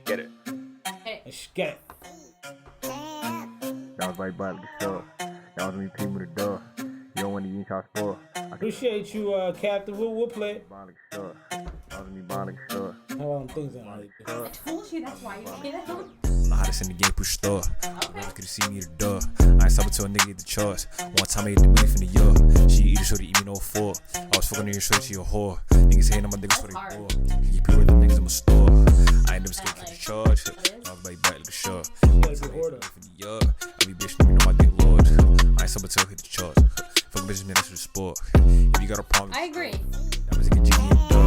Get it. Get it. That was right by the store. That was me peeing with the door. You don't want to eat your sport. Appreciate you, Captain. We'll play it. That was me buying the store. How all them things are. I told you that's why you get out. I'm hottest in the game, push store. Brothers could see me at the door. I ain't stopping to a nigga at the choice. One time I ate the beef in the yard. She eat a shorty, eat me no four. I was fucking on your shorty, she a whore. Niggas hating on my niggas for they poor. You pure with them niggas in my store. I ain't never scared to the charge. I was like back like a shark. One time I ate the beef in the yard. I be bitch, you know my dick lord. I ain't stopping to hit the charge. Fuck bitches, man, that's the sport. If you got a problem, I agree. that was a good G in the door.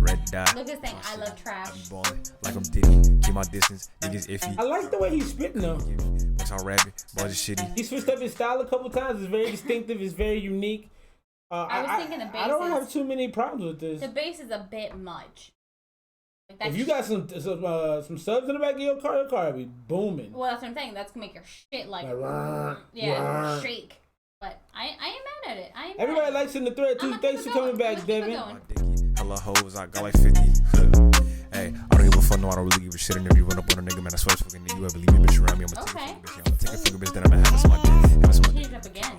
red dot. Look at saying I love trash. I be ballin' like I'm Diddy. Keep my distance, niggas iffy. I like the way he's spitting though. What's our rabbit? Balls is shitty. He switched up his style a couple times. It's very distinctive. It's very unique. I was thinking the bass. I don't have too many problems with this. The bass is a bit much. Like, if you got some subs in the back of your car will be booming. Well, that's what I'm saying. That's gonna make your shit like shake. But I ain't mad at it. Everybody likes in the thread too. Thanks for coming back, Devin. Hella hoes, I got like 50. Hey, I don't give a fuck, no, I don't really give a shit. I never run up on a nigga, man. I swear to fucking you ever leave me, bitch, around me. I'ma take a finger, bitch. I'ma take a finger, bitch, then I'ma have this on my dick. Have some my dick. Up again.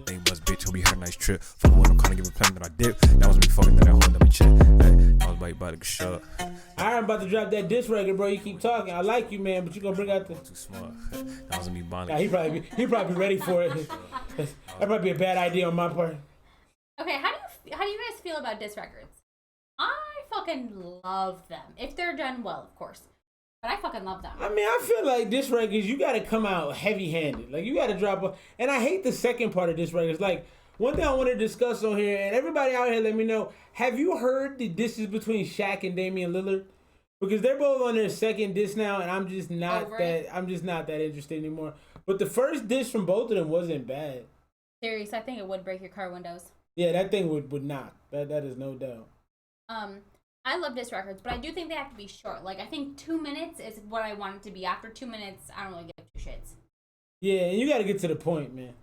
Name buzz, bitch, hope you had a nice trip. For the one, I'm kinda give a plan that I dip. That was me fucking, then I hold up my check. Hey, I was about to shut up. I'm about to drop that diss record, bro. You keep talking. I like you, man, but you gonna bring out the. Too smart. That was me bonding. Nah, he probably ready for it. That might be a bad idea on my part. Okay, how do you guys feel about diss records? I fucking love them. If they're done well, of course. But I fucking love them. I mean, I feel like diss records, you gotta come out heavy-handed. Like, you gotta drop a... And I hate the second part of diss records. Like, one thing I want to discuss on here, and everybody out here let me know, have you heard the disses between Shaq and Damian Lillard? Because they're both on their second diss now, and I'm just not that interested anymore. But the first diss from both of them wasn't bad. Serious, I think it would break your car windows. Yeah, that thing would not. That is no doubt. I love diss records, but I do think they have to be short. Like, I think 2 minutes is what I want it to be. After 2 minutes, I don't really give two shits. Yeah, and you got to get to the point, man.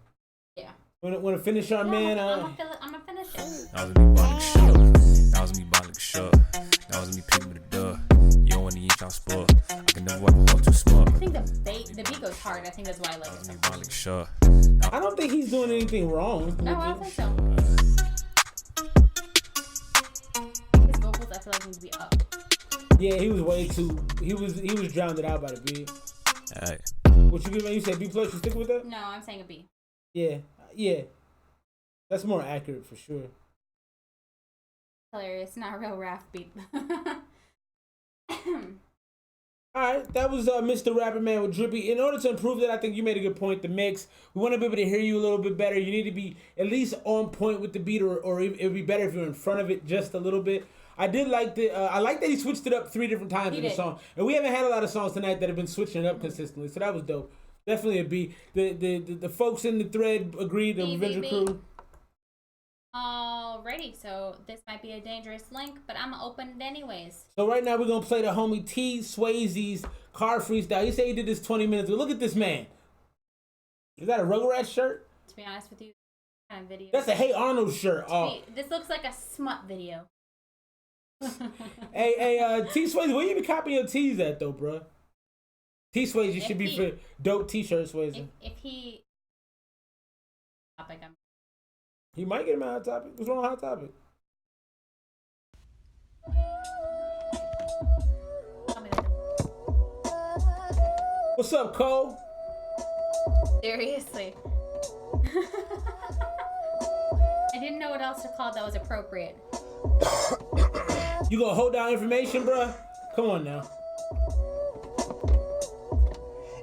Yeah. Want to finish our man? I'm gonna finish it. That was me bonding shut. That was me bonding shut. That was me peeping the door. You don't want to eat y'all sport. I can never want to hold too smart. I think the beat goes hard. I think that's why I like it. That was me bonding shut. I don't think he's doing anything wrong. No, I don't think so. His vocals, I feel like, need to be up. Yeah, he was way too. He was drowned out by the beat. Hey. What you give me? You said B+? You stick with that? No, I'm saying a B. Yeah. That's more accurate for sure. Hilarious. Not a real rap beat. Alright, that was Mr. Rapper Man with Drippy. In order to improve that, I think you made a good point. The mix, we want to be able to hear you a little bit better. You need to be at least on point with the beat, or it would be better if you're in front of it just a little bit. I did like I like that he switched it up 3 different times in the song. And we haven't had a lot of songs tonight that have been switching it up consistently, so that was dope. Definitely a B. The folks in the thread agreed, the Revenger crew. Alrighty, so this might be a dangerous link, but I'm gonna open it anyways. So right now we're gonna play the homie T Swayze's car freestyle. He said he did this 20 minutes ago. Look at this man. Is that a Rugrats shirt? To be honest with you, kind of video. That's a Hey Arnold shirt. This looks like a smut video. Hey, T Swayze, where you be copying your tees at though, bro? T Swayze should be for dope t-shirts, Swayze. If he He might get him out of Hot Topic. What's wrong with Hot Topic? What's up, Cole? Seriously. I didn't know what else to call that was appropriate. You gonna hold down information, bruh? Come on now.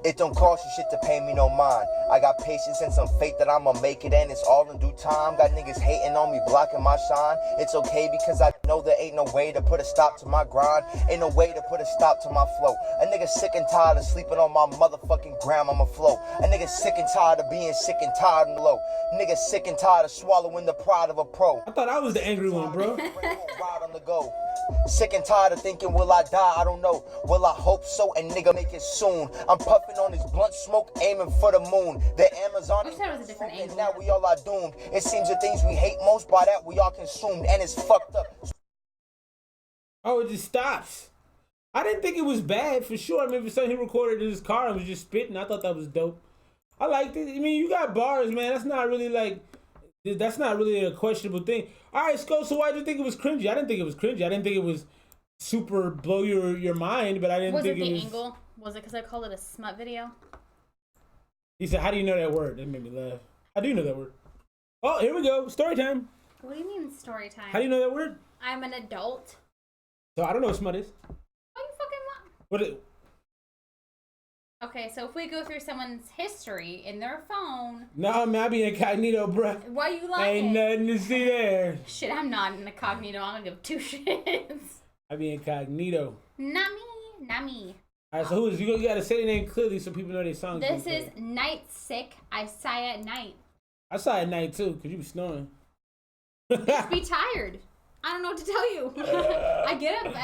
It don't cost you shit to pay me no mind. I got patience and some faith that I'ma make it, and it's all in due time. Got niggas hating on me, blocking my shine. It's okay because I know there ain't no way to put a stop to my grind. Ain't no way to put a stop to my flow. A nigga sick and tired of sleeping on my motherfucking ground, I'ma flow. A nigga sick and tired of being sick and tired and low. Nigga sick and tired of swallowing the pride of a pro. I thought I was the angry one, bro. Ride on the go. Sick and tired of thinking, will I die? I don't know. Will I hope so? And nigga, make it soon. I'm puffing on this blunt smoke, aiming for the moon. The Amazon is and now we all are doomed. It seems the things we hate most, by that we are consumed, and it's fucked up. Oh, it just stops. I didn't think it was bad, for sure. I mean, for something he recorded in his car and was just spitting, I thought that was dope. I liked it. I mean, you got bars, man. That's not really a questionable thing. All right, Sko, so why did you think it was cringy? I didn't think it was cringy. I didn't think it was super blow your mind, but I didn't think it was... Was it the angle? Was it because I called it a smut video? He said, how do you know that word? That made me laugh. I do know that word. Oh, here we go. Story time. What do you mean story time? How do you know that word? I'm an adult. So I don't know what smut is. Oh, you fucking what? What is... Okay, so if we go through someone's history in their phone. Nah, man, I be incognito, bruh. Why you lying? Ain't nothing to see there. Shit, I'm not in incognito. I don't give two shits. I be incognito. Not me. Not me. All right, so who is you? You gotta say the name clearly so people know their songs. This is Night Sick. I sigh at night. I saw at night too, cause you be snoring. Just be tired. I don't know what to tell you. I get up.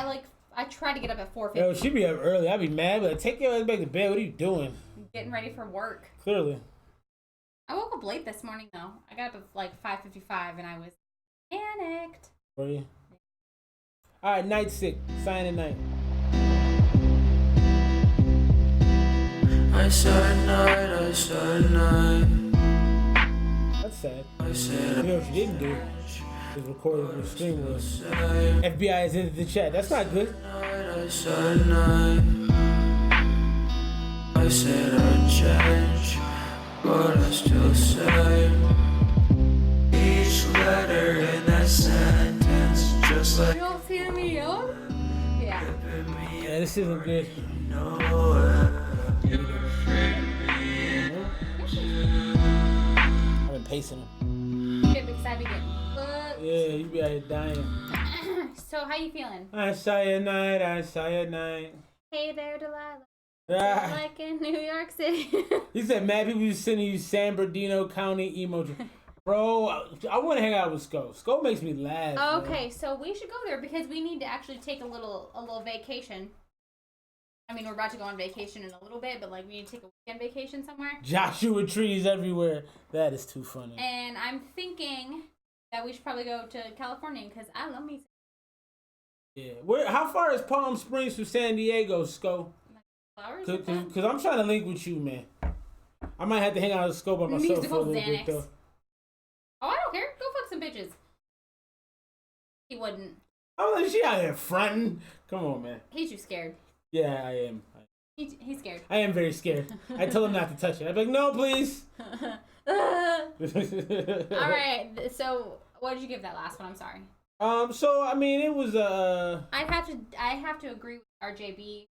I try to get up at 4:50. Yo, she be up early. I be mad, but take your ass back to bed. What are you doing? Getting ready for work. Clearly. I woke up late this morning though. I got up at like 5:55 and I was panicked. Were you? All right, Night Sick. Sign at night. I said night. That's sad. You know what you didn't do is record your stream with FBI has entered the chat. That's not good. I said I'd change, but I still say each letter in that sentence, just like you don't see me up? Yeah. Yeah, this isn't good. I've been pacing him. Get excited again. Yeah, you be out here dying. So how you feeling? I saw you at night. I saw you at night. Hey there, Delilah. Ah. Like in New York City. He said, mad people be sending you San Bernardino County emoji. Bro, I want to hang out with Sko. Sko makes me laugh. Okay, so we should go there because we need to actually take a little vacation. I mean, we're about to go on vacation in a little bit, but like we need to take a weekend vacation somewhere. Joshua trees everywhere. That is too funny. And I'm thinking that we should probably go to California because I love me. Yeah. How far is Palm Springs from San Diego, Sko? Flowers? Because I'm trying to link with you, man. I might have to hang out with Sko by myself for a little bit, though. Oh, I don't care. Go fuck some bitches. He wouldn't. I'm like, she out here fronting. Come on, man. He's too scared. Yeah, I am. He's scared. I am very scared. I told him not to touch it. I'd be like, no, please. All right. So, what did you give that last one? I'm sorry. So I mean, it was I have to agree with RJB.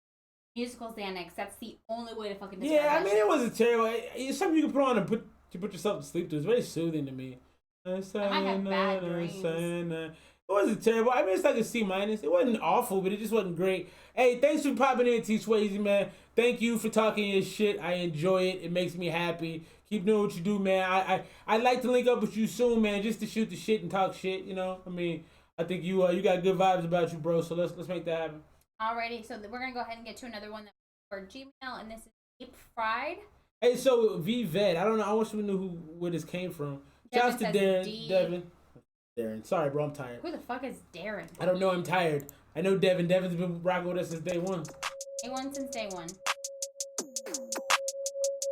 Musical Xanax. That's the only way to fucking describe yeah. I that mean, shit. it wasn't terrible. It's something you can put on and put yourself to sleep to. It's very soothing to me. I might have bad dreams. It wasn't terrible. I mean, it's like a C-. It wasn't awful, but it just wasn't great. Hey, thanks for popping in, T Swayze, man. Thank you for talking your shit. I enjoy it. It makes me happy. Keep doing what you do, man. I'd like to link up with you soon, man, just to shoot the shit and talk shit. You know, I mean, I think you got good vibes about you, bro. So let's make that happen. Alrighty, so we're gonna go ahead and get to another one for Gmail, and this is Deep Fried. Hey, so V-Vet, I don't know. I want you to know where this came from. Shouts to Darren. Devin. Darren. Sorry, bro. I'm tired. Who the fuck is Darren? I don't know. I'm tired. I know Devin. Devin's been rocking with us since day one. Day one since day one.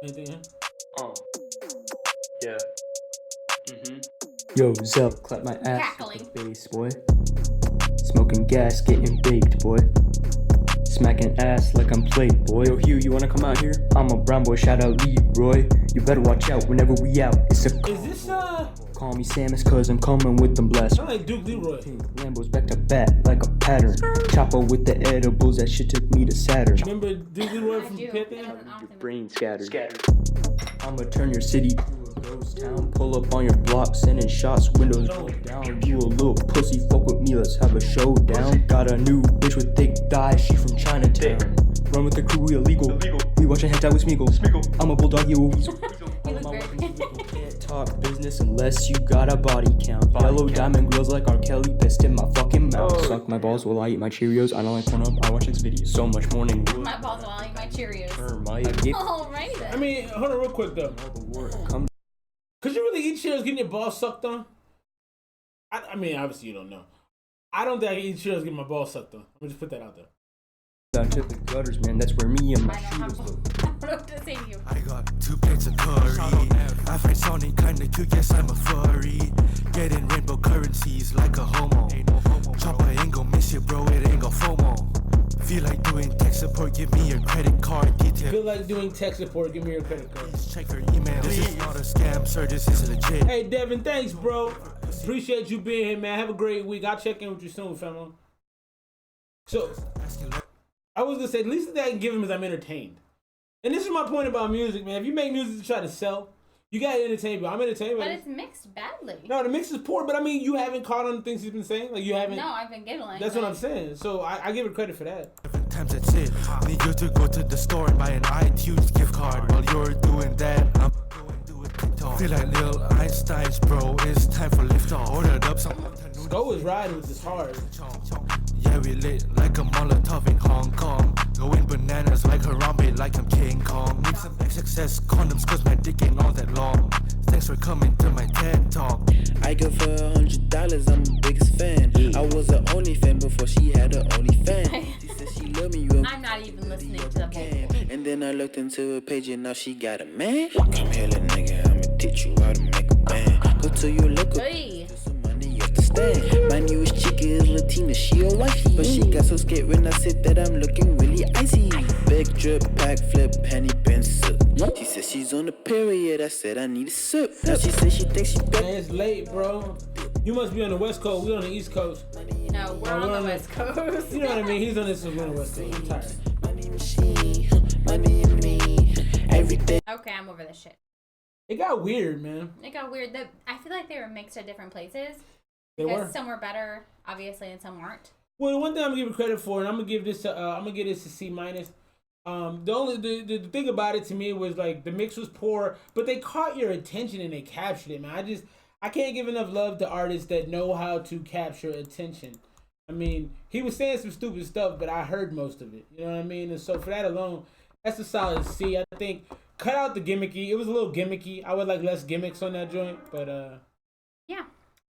Anything, huh? Oh. Yeah. Yo, Zell, clap my ass Cackling. with the bass, boy. Smoking gas, getting baked, boy. Smacking ass like I'm played, boy. Yo, Hugh, you wanna come out here? I'm a brown boy, shout out Leroy. You better watch out whenever we out. It's a Is this Call me Samus, cause I'm coming with them blasts. Sound like Duke Leroy. Pink Lambos back to back like a pattern. Chopper with the edibles, that shit took me to Saturn. Remember Duke Leroy from Pippin? Your brain scattered. I'ma turn your city to a ghost town. Pull up on your block, sending shots, windows roll down. You a little pussy, fuck with me, let's have a showdown. Got a new bitch with thick thighs, she from Chinatown. Run with the crew, we illegal. We watching hentai with Smeagol. I'm a bulldog, you a weasel. All of my weapons illegal. Can't talk business unless you got a body count. Yellow diamond grills like R. Kelly, pissed in my fucking mouth. Suck my balls while I eat my Cheerios. I don't like Pornhub, I watch X videos. So much morning. My balls while I eat my Cheerios. Alrighty then. I mean, hold on real quick though. Could you really eat Cheerios getting your balls sucked on? I mean, obviously you don't know. I don't think I can eat Cheerios getting my balls sucked on. I'm gonna just put that out there. Down to the gutters, man. That's where me and my shooters live. I don't know what to say to you. I got 2 plates of curry. I find sounding kinda cute, yes I'm a furry. Getting rainbow currencies like a homo. Chopper ain't gon' miss you, bro, it ain't gon' FOMO. Feel like doing tech support, give me your credit card details. Feel like doing tech support, give me your credit card. Check your email. This is not a scam, sir, this is legit. Hey Devin, thanks bro. Appreciate you being here, man. Have a great week. I'll check in with you soon, famo. So I was gonna say, at least the thing I can give him is I'm entertained. And this is my point about music, man. If you make music to try to sell, you gotta entertain people. I'm entertained. But it's mixed badly. No, the mix is poor, but I mean, you haven't caught on the things he's been saying. Like you haven't. No, I've been giggling. That's what I'm saying. So I give her credit for that. Times that's it. Need you to go to the store and buy an iTunes gift card. While you're doing that, I'm going to do a TikTok. Feel like Lil Einstein's, bro. It's time for liftoff. Ordered up some. Go is riding with this hard. Yeah, we lit like a Molotov in Hong Kong. Going bananas like Harambe, like I'm King Kong. Need some XXS condoms, cause my dick ain't all that long. Thanks for coming to my TED Talk. I give her $100, I'm the biggest fan. I was her only fan before she had her only fan. She said she loved me. I'm not even listening to the vocal. And then I looked into her page and now she got a man. Come here, little nigga, I'ma teach you how to make a band. Go to your local. Hey. My newest chick is Latina, she a wifey. But she got so scared when I said that I'm looking really icy. Big drip, pack, flip, penny, bin, sip. She said she's on the period, I said I need a sip. Now she said she thinks she Man, it's late, bro. You must be on the West Coast, we on the East Coast. No, we're on the West Coast. You know what I mean? He's on this, we're on the West Coast. I'm tired. Every day. Okay, I'm over this shit. It got weird, man. It got weird. I feel like they were mixed at different places. They were. Some were better, obviously, and some weren't. Well, the one thing I'm gonna give it credit for, and I'm gonna give this a C minus. The thing about it to me was like the mix was poor, but they caught your attention and they captured it, man. I can't give enough love to artists that know how to capture attention. I mean, he was saying some stupid stuff, but I heard most of it. You know what I mean? And so for that alone, that's a solid C. I think cut out the gimmicky. It was a little gimmicky. I would like less gimmicks on that joint, but yeah.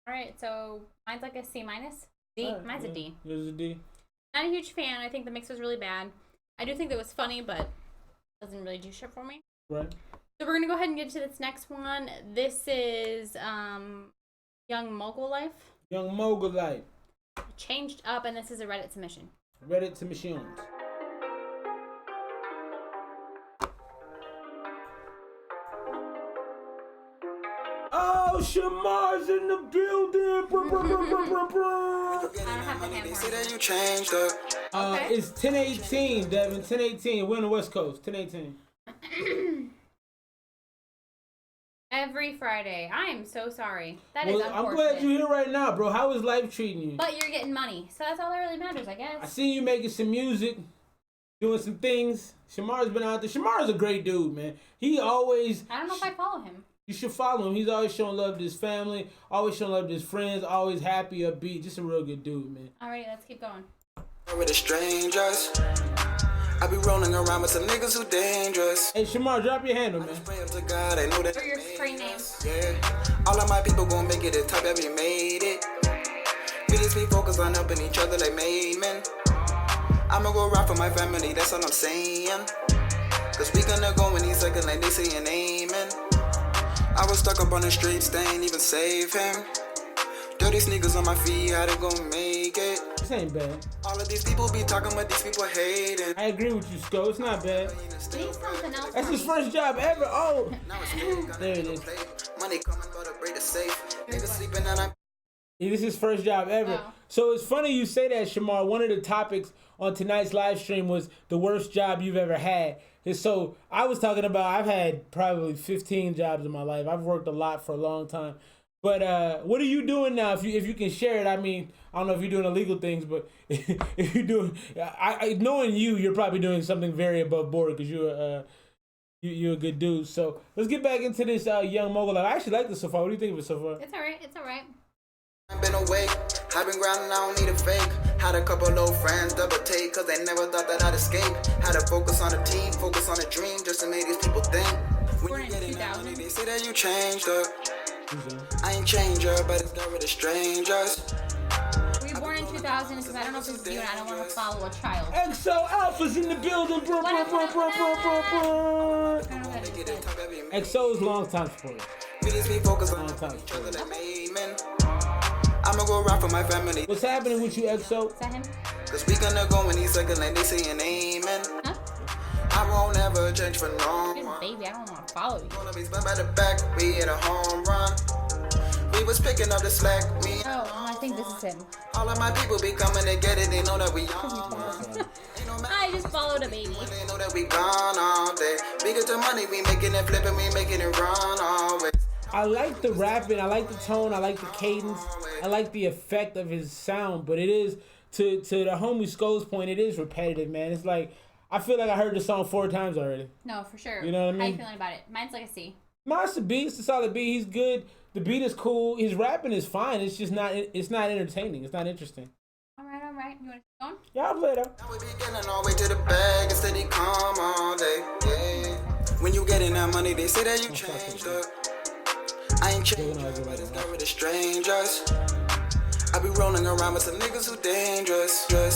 All right, so mine's like a C minus. D. Mine's a D. Yours is a D. Not a huge fan. I think the mix was really bad. I do think that was funny, but doesn't really do shit for me. Right. So we're gonna go ahead and get to this next one. This is Young Mogul Life. Young Mogul Life. Changed up, and this is a Reddit submission. Reddit submissions. Oh, Shamar's in the building. You changed up. It's 10:18, Devin. 10:18. We're on the West Coast. 10:18. Every Friday. I am so sorry. That is unfortunate. I'm glad you're here right now, bro. How is life treating you? But you're getting money, so that's all that really matters, I guess. I seen you making some music, doing some things. Shamar's been out there. Shamar's a great dude, man. He always... I don't know if I follow him. You should follow him. He's always showing love to his family, always showing love to his friends, always happy, upbeat. Just a real good dude, man. Alrighty, let's keep going. With the strangers, I be rolling around with some niggas who dangerous. Hey, Shamar, drop your handle, man. To God, I know that. For your screen name. Yeah, all of my people gon' make it the top that we made it. We just be focused on helping each other like made men. I'ma go ride for my family, that's all I'm saying. Cause we gonna go any second like they saying amen. I was stuck up on the streets, they ain't even save him. Dirty sneakers on my feet, how they gon' make it? This ain't bad. All of these people be talking, but these people hating. I agree with you, Sko. It's not bad. Something else. That's his first job ever. Oh, there it is. Money coming, but a break the safe. Niggas sleeping and I'm. This is his first job ever. Oh. So it's funny you say that, Shamar. One of the topics on tonight's live stream was the worst job you've ever had. And so I was talking about I've had probably 15 jobs in my life. I've worked a lot for a long time. But what are you doing now? If you can share it, I mean, I don't know if you're doing illegal things, but if you're doing, knowing you're probably doing something very above board because you're a good dude. So let's get back into this Young Mogul. I actually like this so far. What do you think of it so far? It's alright. It's alright. I've been awake, I've been grinding, I don't need a fake. Had a couple old friends double take, cause they never thought that I'd escape. Had to focus on the team, focus on the dream, just to make these people think. When you get in money, they say that you changed up. I ain't changed up, but it's got rid of strangers. Were you born in 2000? Because I don't know if this is you and I don't want to follow a child. XO Alpha's in the building, bro. XO's long time supporter. We just be focused on each other like amen. I'ma go ride for my family. What's happening with you, XO? Is that him? Cause we gonna go any second like they saying amen. Huh? I won't ever change for no one. Baby, I don't want to follow you. Gonna be spun by the back, we hit a home run. We was picking up the slack, me. I think this is him. All of my people be coming to get it, they know that we on. I just followed a baby. They know that we gone all day. with the money, we making it flip and we making it run always. I like the rapping, I like the tone, I like the cadence, I like the effect of his sound, but it is, to the homie Skull's point, it is repetitive, man. It's like, I feel like I heard the song 4 times already. No, for sure. You know what I mean? How you feeling about it? Mine's like a C. No, it's a B. It's a solid B. He's good. The beat is cool. His rapping is fine. It's just not. It's not entertaining. It's not interesting. All right. You want to keep going? Yeah, I'll play it out. Now we be getting all the way to the bag instead he come all day. Yeah. When you getting that money, they say that you changed up. I ain't changed, but it's got rid of strangers. I be rolling around with some niggas who dangerous. I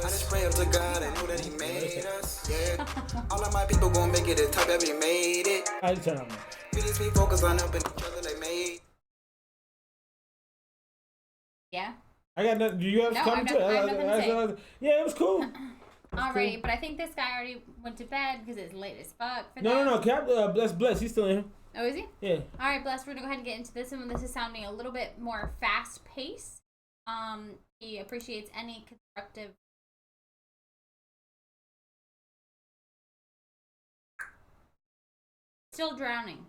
just pray up to God and know that he made us. Yeah. All of my people gon' make it the top that we made it. I turn on. We just be focused on helping each other they made. Yeah. I got nothing. Do you have something to say? Yeah, it was cool. Alrighty, cool. But I think this guy already went to bed because it's late as fuck for No. Cap, Bless. He's still in here. Oh, is he? Yeah. All right, Bless. We're gonna go ahead and get into this one. This is sounding a little bit more fast paced. He appreciates any constructive. Still drowning.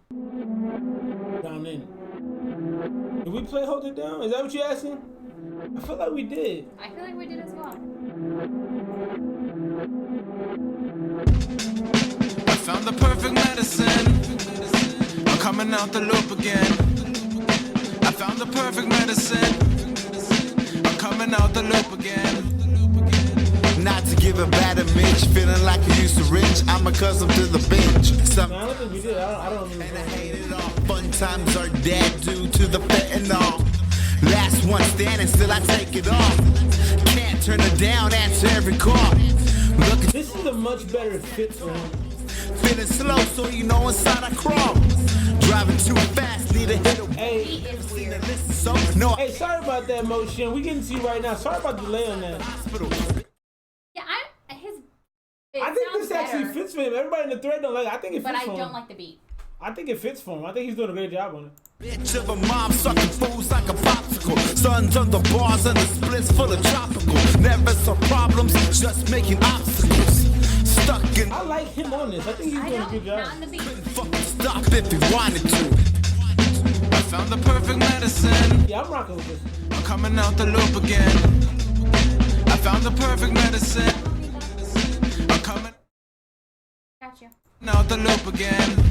Drowning. Did we play Hold It Down? Is that what you're asking? I feel like we did. I feel like we did as well. I found the perfect medicine. I'm coming out the loop again. I found the perfect medicine. I'm coming out the loop again. Not to give a bad image, feeling like you used to rich. I'm accustomed to the binge. I don't think we did. I don't know. And I hate it all. Fun times are dead due to the fentanyl. Last one standing, still I take it off. Can't turn it down, answer every call. Look, this is a much better fit for him. Feeling slow, so you know inside I crawl. Driving too fast, need a hit. Hey, so no. Hey, sorry about that, Motion. We getting to you right now. Sorry about the delay on that. Yeah, I think this actually fits for him. Everybody in the thread don't like it. I think it fits for him. But I don't like the beat. I think it fits for him. I think he's doing a great job on it. Bitch of a mom sucking fools like a popsicle. Sons on the bars and the splits full of tropical. Never saw problems, just making obstacles. Stuck in. I like him on this. I think he's doing a good job. Not on the beat. Fucking stop if you wanted to. I found the perfect medicine. Yeah, I'm rocking with this. I'm coming out the loop again. I found the perfect medicine. I'm coming Gotcha. out the loop again.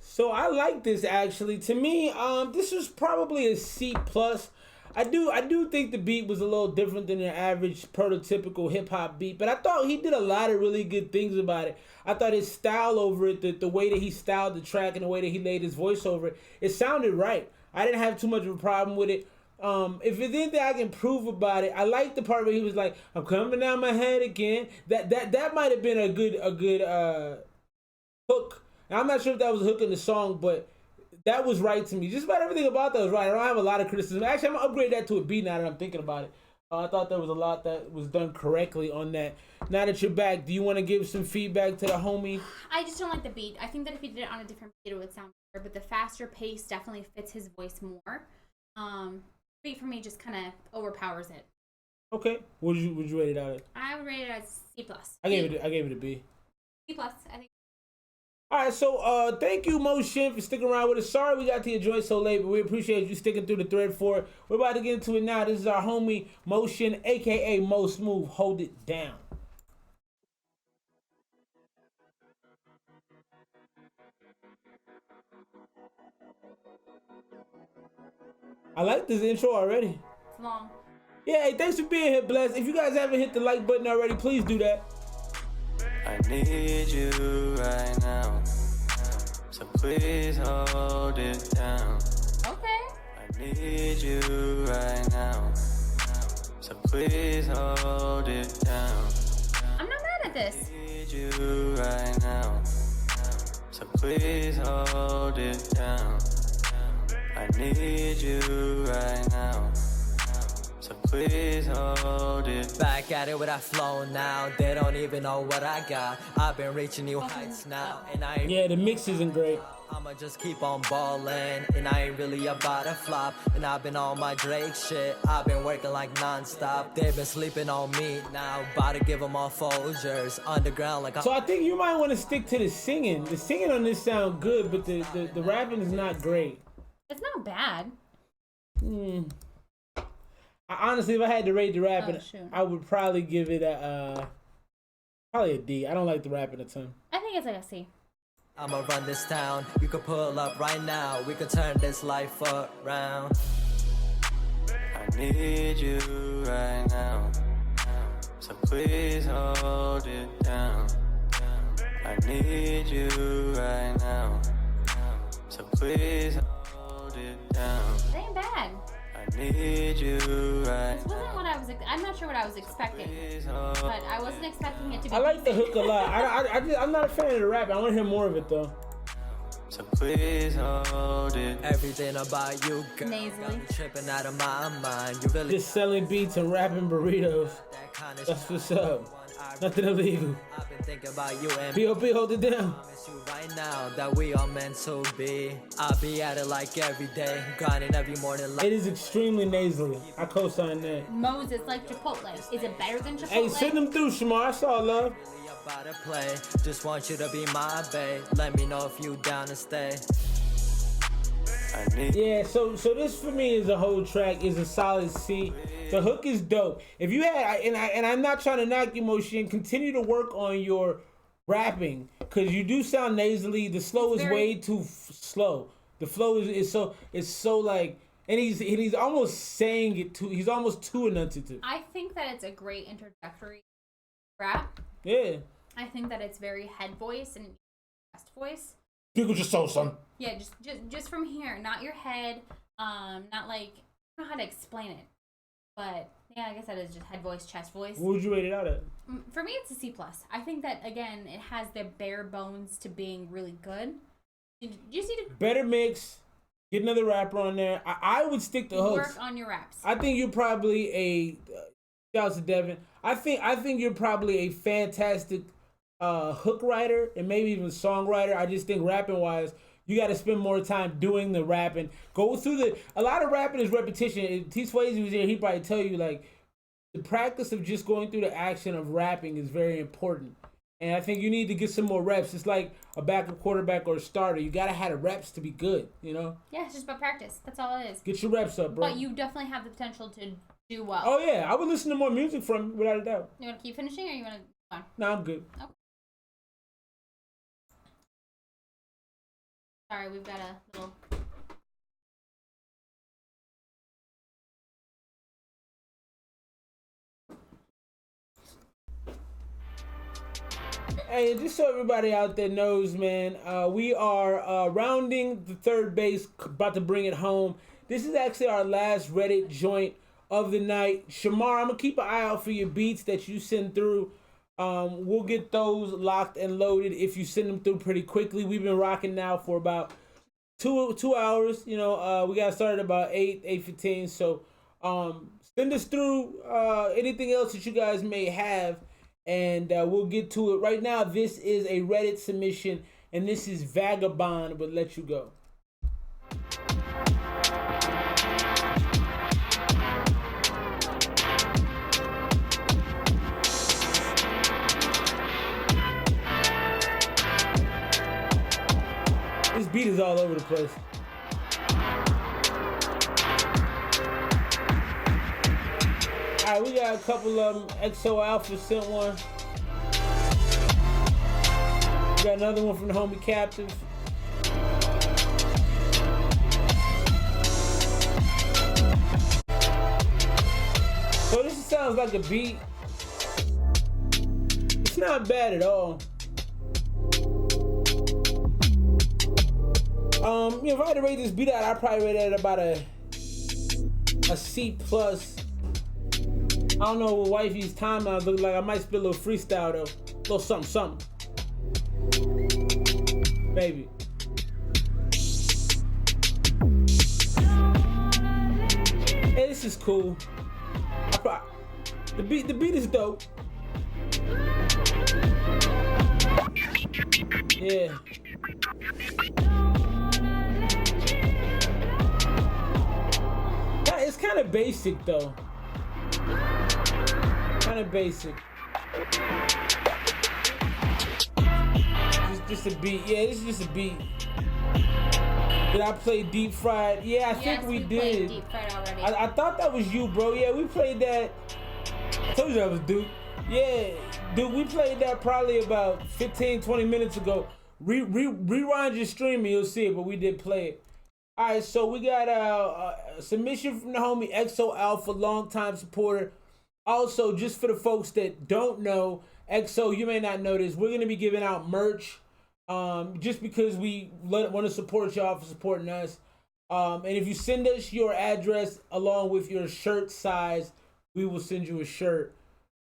So I like this actually. To me, this was probably a C+. I do think the beat was a little different than your average prototypical hip hop beat, but I thought he did a lot of really good things about it. I thought his style over it, the way that he styled the track and the way that he laid his voice over it, it sounded right. I didn't have too much of a problem with it. If there's anything I can improve about it, I like the part where he was like, "I'm coming down my head again." That might have been a good hook. Now, I'm not sure if that was a hook in the song, but that was right to me. Just about everything about that was right. I don't have a lot of criticism. Actually, I'm going to upgrade that to a B now that I'm thinking about it. I thought there was a lot that was done correctly on that. Now that you're back, do you want to give some feedback to the homie? I just don't like the beat. I think that if he did it on a different beat, it would sound better. But the faster pace definitely fits his voice more. Beat for me just kind of overpowers it. Okay. What would you rate it out of? I would rate it as C+. I gave it a B. C+, I think. All right, so thank you, Motion, for sticking around with us. Sorry we got to your joint so late, but we appreciate you sticking through the thread for it. We're about to get into it now. This is our homie, Motion, a.k.a. Mo Smooth. Hold it down. I like this intro already. It's long. Yeah, hey, thanks for being here, Bless. If you guys haven't hit the like button already, please do that. I need you right now, so please hold it down. Okay. I need you right now, so please hold it down. I'm not mad at this. I need you right now, so please hold it down. I need you right now, so please hold it. Back at it with that flow now. They don't even know what I got. I've been reaching new heights now, and I ain't. Yeah, the mix isn't great. I'ma just keep on ballin', and I ain't really about to flop. And I've been on my Drake shit. I've been working like non-stop. They've been sleeping on me now. About to give them all Folgers. Underground like I'm. So I think you might want to stick to the singing. The singing on this sound good, but the rapping is not great. It's not bad. Honestly, if I had to rate the rapping, I would probably give it probably a D. I don't like the rapping a ton. I think it's like a C. I'ma run this town. You could pull up right now. We could turn this life around. I need you right now. So please hold it down. I need you right now. So please hold it down. It ain't bad. I need you right This wasn't what I was. I'm not sure what I was expecting, but I wasn't expecting it to be. I like the hook a lot. I'm not a fan of the rap. I want to hear more of it though. So please hold it. Everything about you, girl. Nasally. Tripping out of my mind. You really just selling beats and rapping burritos. That's what's up. Nothing illegal. I've been thinking about you and P.O.P. hold it down. Right now that we are meant to be. I'll be at it like every day, grinding every morning. It is extremely nasally. I co-sign that. Moses like Chipotle. Is it better than Chipotle? Hey, send them through, Shamar. I saw love. About to play. Just want you to be my babe. Let me know if you down to stay. Yeah, so this for me is a whole track is a solid C. The hook is dope. If you had and I'm not trying to knock you, Motion, continue to work on your rapping because you do sound nasally. The slow is way too slow. The flow is so like, and he's almost saying it too. He's almost too enunciative. I think that it's a great introductory rap. Yeah. I think that it's very head voice and chest voice. People just so son. Yeah, just from here, not your head. Not like I don't know how to explain it, but yeah, I guess that is just head voice, chest voice. What would you rate it out at? For me, it's a C+. I think that again, it has the bare bones to being really good. You just need to better mix. Get another rapper on there. I would stick to hooks. Work on your raps. I think you're probably a shout out to Devin. I think you're probably a fantastic hook writer and maybe even songwriter. I just think rapping wise, you got to spend more time doing the rapping. Go through a lot of rapping is repetition. If T Swayze was here, he'd probably tell you like the practice of just going through the action of rapping is very important. And I think you need to get some more reps. It's like a backup quarterback or a starter. You got to have the reps to be good, you know? Yeah, it's just about practice. That's all it is. Get your reps up, bro. But you definitely have the potential to do well. Oh, yeah. I would listen to more music from you, without a doubt. You want to keep finishing or you want to go on? No, I'm good. Okay. Sorry, we've got a little... Hey, just so everybody out there knows, man, we are rounding the third base, about to bring it home. This is actually our last Reddit joint of the night. Shamar, I'm going to keep an eye out for your beats that you send through. We'll get those locked and loaded if you send them through pretty quickly. We've been rocking now for about two hours. You know, we got started about 8:15. So send us through anything else that you guys may have. And we'll get to it. Right now, this is a Reddit submission, and this is Vagabond would Let You Go. This beat is all over the place. Alright, we got a couple of them. XO Alpha sent one. We got another one from the homie Captive. So this sounds like a beat. It's not bad at all. If I had to rate this beat out, I'd probably rate it about a C+. I don't know what wifey's timelines look like. I might spit a little freestyle though. A little something. Maybe. Hey, this is cool. The beat is dope. Yeah. It's kind of basic though. Kind of basic. Just a beat. Yeah, this is just a beat. Did I play Deep Fried? Yeah, I think we did. Deep Fried already. I thought that was you, bro. Yeah, we played that. I told you that was Duke. Yeah, dude, we played that probably about 15, 20 minutes ago. Rewind your stream and you'll see it, but we did play it. All right, so we got a submission from the homie XO Alpha, longtime supporter. Also, just for the folks that don't know, XO, you may not know this, we're going to be giving out merch. Just because we want to support y'all for supporting us. And if you send us your address along with your shirt size, we will send you a shirt.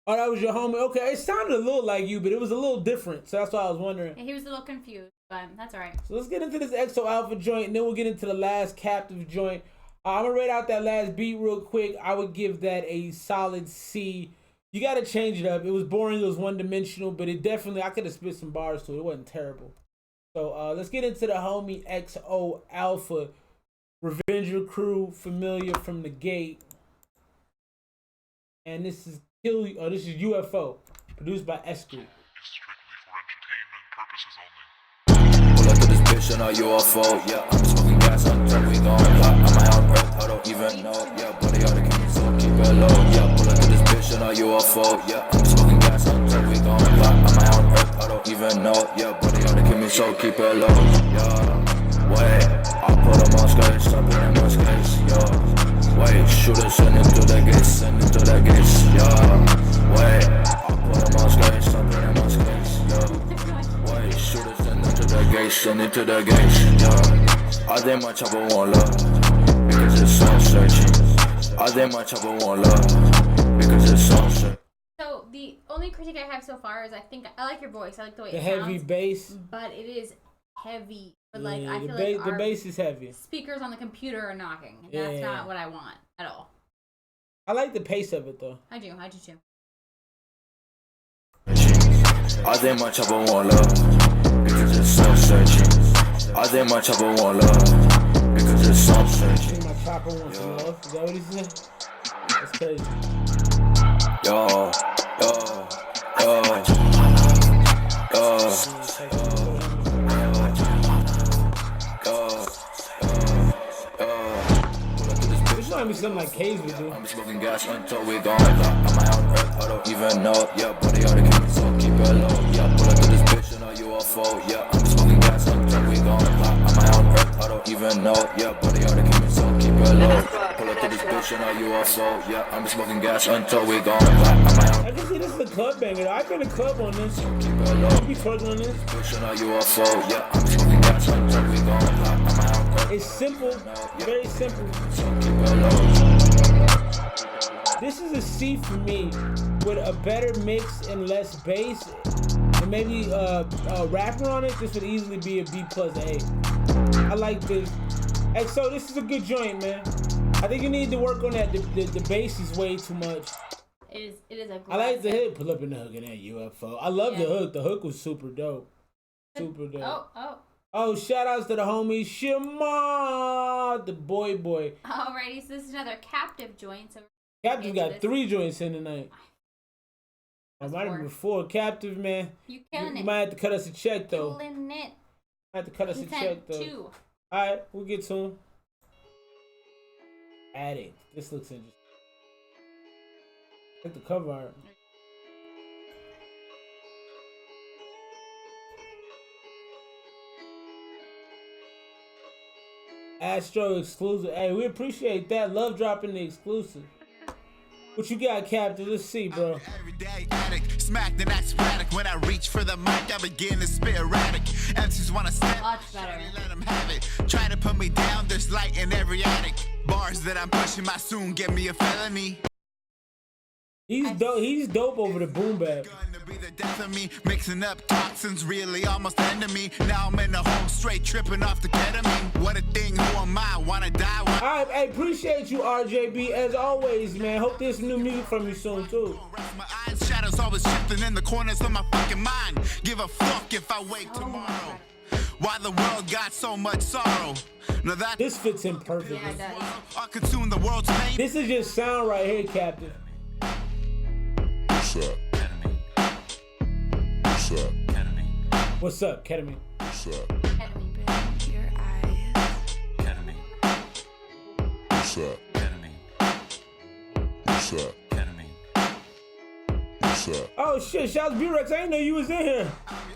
Oh, that was your homie? Okay, it sounded a little like you, but it was a little different. So that's why I was wondering. Yeah, he was a little confused, but that's all right. So let's get into this XO Alpha joint, and then we'll get into the last captive joint. I'm going to rate out that last beat real quick. I would give that a solid C. You got to change it up. It was boring. It was one-dimensional, but it definitely, I could have spit some bars to it. It wasn't terrible. So let's get into the homie XO Alpha. Revenger Crew, familiar from the gate. And this is this is UFO, produced by Esmr. Pull up to this bitch on a UFO, yeah, I'm smoking gas until we gon' fly. I'm my own earth, I don't even know, yeah, buddy, all the king, so keep it low, yeah. Pull up to this bitch on a UFO, yeah, I'm smoking gas until we gon' fly. I'm my own earth, I don't even know, yeah, buddy, all the king, so keep it low, yeah. Wait, I put them on skates, I put them on skates, yeah. Wait, shooters send it to the gates, send it to the gates, yeah. Wait, I put them on skates, I put them on skates, yeah. Wait, shooters send it to the gates, send it to the gates, yeah. I think my chopper want love, because it's so searching. I think my chopper want love, because it's so searching. So the only critique I have so far is I like your voice. I like the way the it heavy sounds, bass, but it is heavy. But yeah, like I feel like the bass is heavy. Speakers on the computer are knocking. And that's not what I want at all. I like the pace of it though. I do too. I think my chopper want love, because it's so searching. I think my chopper want love, because it's so searching. My chopper wants love. Is that what he said? That's crazy. Yo. This might be something like K's would do. I'm smoking gas until we gone. I'm my own earth, I don't even know. Yeah, buddy, all the king, so keep it low. Yeah, pull up to this bitch in a UFO. Yeah, I'm smoking gas until we gone. I'm my own earth, I don't even know. Yeah, buddy, all the king, so keep it low. Pull up to this bitch in a UFO. Yeah, I'm smoking gas until we gone. I can see this is a club banger. I've been a club on this. Keep it low. You be twerking on this. Bitch in a UFO. Yeah, I'm smoking gas until we gone. I'm my own earth. It's simple, very simple. This is a C for me, with a better mix and less bass, and maybe a rapper on it. This would easily be a B plus A. I like this. XO, this is a good joint, man. I think you need to work on that. The bass is way too much. It is a. I like the hook. Pull up in the hook in that UFO. I love the hook. The hook was super dope. Super dope. Oh, shout outs to the homie Shema, the boy. Alrighty, so this is another captive joint. So Captive got 3 joints in tonight. I might have been 4. Captive, man. You killing it. You might have to cut us a check though. Killing it. I have to cut us a check though. 2. Alright, we'll get to him. Addict. This looks interesting. Like the cover art. Astro exclusive. Hey, we appreciate that. Love dropping the exclusive. What you got, Captain? Let's see, bro. Everyday addict, smack the next panic. When I reach for the mic, I begin to spit erratic. MCs wanna step, let them have it. Try to put me down, there's light in every attic. Bars that I'm pushing might soon get me a felony. He's dope. He's dope over the boom bap. Death of me, mixing up toxins, really almost enemy. Now I'm in the home straight, tripping off the ketamine. What a thing, who am I? Wanna die? I appreciate you, RJB, as always, man. Hope there's some new music from you soon, too. My eyes, shadows always shifting in the corners of my fucking mind. Give a fuck if I wake tomorrow. Why the world got so much sorrow? Now that this fits in perfectly. Yeah, it does. I consume the world's pain. This is your sound right here, Captain. What's up? What's up? What's up, ketamine? What's up? Ketamine, baby, your eyes. Ketamine. What's up? Ketamine. What's up? Ketamine. What's up? Oh shit, shouts B-Rex. I didn't know you was in here.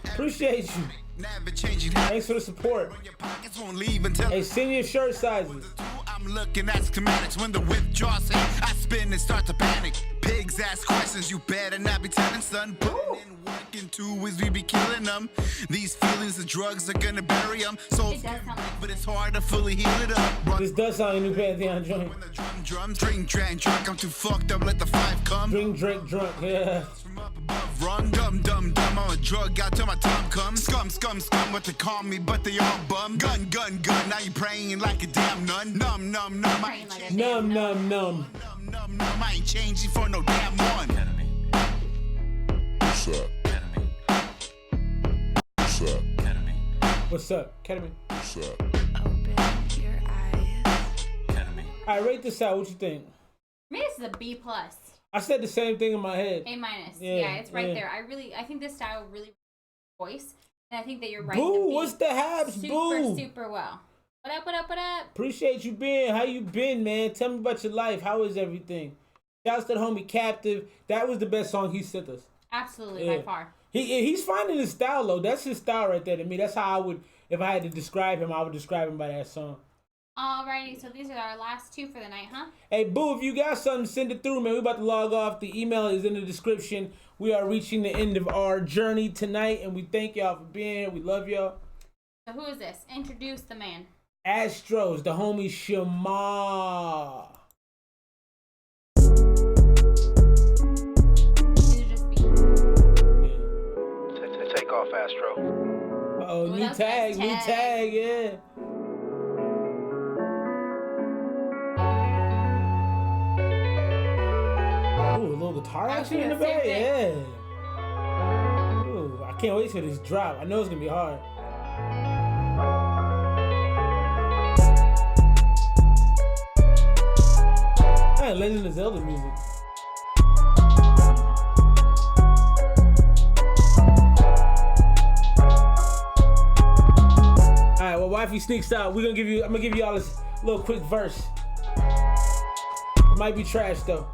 Appreciate you. Never changing. Thanks for the support. Won't leave until hey, send your shirt sizes. I'm looking at schematics. When the withdrawals hit, I spin and start to panic. Pigs ask questions, you better not be telling, son. Putting in work in 2 weeks, we be killing them. These feelings of drugs are gonna bury them. So It does sound like but it's hard to fully heal it up. This does sound like a new Pantheon joint. When the drums, drink, drunk, I'm too fucked up, let the 5 come. Drink, drunk, yeah. From up above, run, dumb, I'm a drug out till my time comes. Scum, what they call me, but they all bum. Gun, now you praying like a damn nun. Numb, I ain't changing. Numb. I ain't changing for no damn one. What's up? What's up? What's up, ketamine? What's up? Open your eyes. Alright, rate this out. What you think? For me, this is a B+. I said the same thing in my head. A-. Yeah, it's right there. I think this style really voice, and I think that you're right. Boo, what's the haps? Boo. Super well. What up? Appreciate you being. How you been, man? Tell me about your life. How is everything? Shouts to the homie Captive. That was the best song he sent us. Absolutely, by far. He's finding his style though. That's his style right there to me. That's how I would, if I had to describe him, I would describe him by that song. Alrighty, so these are our last 2 for the night, huh? Hey, Boo, if you got something, send it through, man. We about to log off. The email is in the description. We are reaching the end of our journey tonight, and we thank y'all for being here. We love y'all. So who is this? Introduce the man. Astros, the homie Shamar. Take off, Astro. Oh, new tag, yeah. Ooh, a little guitar action in the back, yeah. Ooh, I can't wait for this drop. I know it's gonna be hard. Legend of Zelda music. Alright, well, wifey sneaks out. I'm gonna give you all this little quick verse. It might be trash though.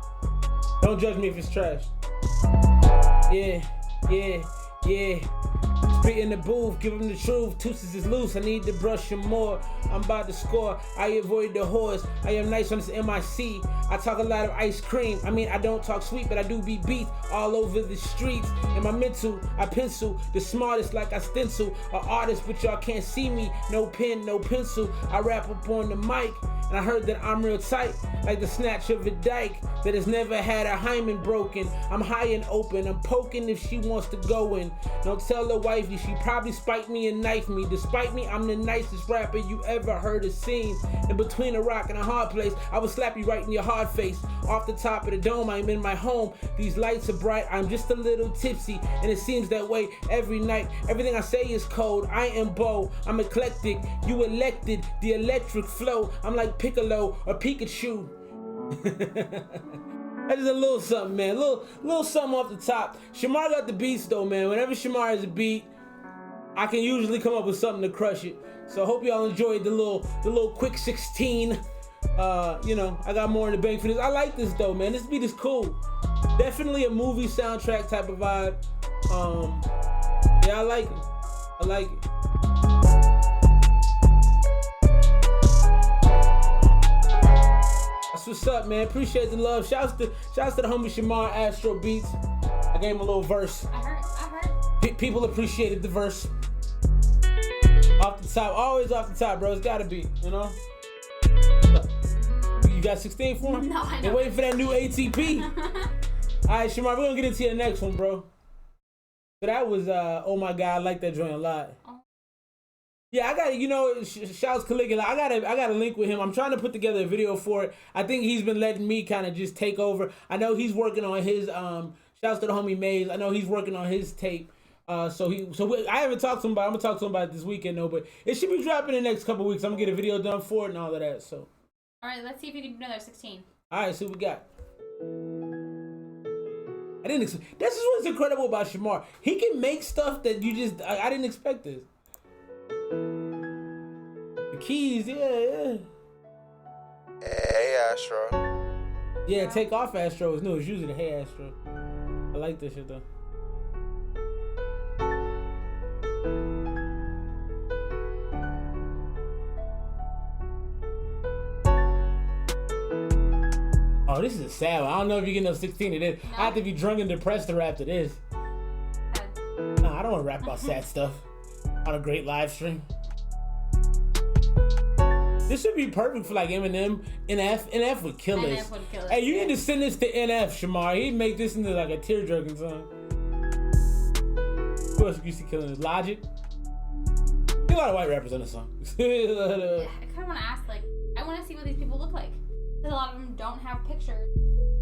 Don't judge me if it's trash. Yeah. Spit in the booth, give him the truth. Tootses is loose, I need to brush him more. I'm about to score, I avoid the horse. I am nice on this MIC. I talk a lot of ice cream. I mean, I don't talk sweet, but I do be beat all over the streets. In my mental, I pencil the smartest like I stencil. An artist, but y'all can't see me. No pen, no pencil. I rap up on the mic. And I heard that I'm real tight, like the snatch of a dyke that has never had a hymen broken. I'm high and open, I'm poking if she wants to go in. Don't tell the wifey, she probably spiked me and knifed me. Despite me, I'm the nicest rapper you ever heard or seen. In between a rock and a hard place, I will slap you right in your hard face. Off the top of the dome, I'm in my home. These lights are bright, I'm just a little tipsy, and it seems that way every night. Everything I say is cold, I am Bo, I'm eclectic. You elected the electric flow. I'm like Piccolo or Pikachu. That is a little something, man. Little something off the top. Shamar got the beats though, man. Whenever Shamar has a beat, I can usually come up with something to crush it. So I hope y'all enjoyed the little quick 16. You know, I got more in the bank for this. I like this though, man. This beat is cool. Definitely a movie soundtrack type of vibe. Yeah, I like it. That's what's up, man. Appreciate the love. Shouts to the homie Shamar Astro Beats. I gave him a little verse. I heard. People appreciated the verse. Off the top, always off the top, bro. It's gotta be, you know. You got 16 for him? No, I know. They're waiting for that new ATP. All right, Shamar, we're gonna get into the next one, bro. So that was oh my god, I like that joint a lot. Yeah, I got, you know, shouts Caligula. I got a link with him. I'm trying to put together a video for it. I think he's been letting me kind of just take over. I know he's working on his shouts to the homie Maze. I know he's working on his tape. I haven't talked to him about it. I'm gonna talk to him about it this weekend though, but it should be dropping in the next couple weeks. I'm gonna get a video done for it and all of that. So. All right, let's see if you can do another 16. All right, see what we got. This is what's incredible about Shamar. He can make stuff that you just I didn't expect this. The keys, yeah. Hey, Astro. Yeah, take off Astro is new. It's usually the Hey Astro. I like this shit though. Oh, this is a sad one. I don't know if you get no 16 of this. No. I have to be drunk and depressed to rap to this. Nah, I don't want to rap about sad stuff on a great live stream. This should be perfect for like Eminem. NF would kill this. Hey, you need to send this to NF, Shamar. He'd make this into like a tear-jerking song. Who else used to killing this? Logic? There's a lot of white rappers on this song. Yeah, I kind of want to ask, like, I want to see what these people look like. Because a lot of them don't have pictures.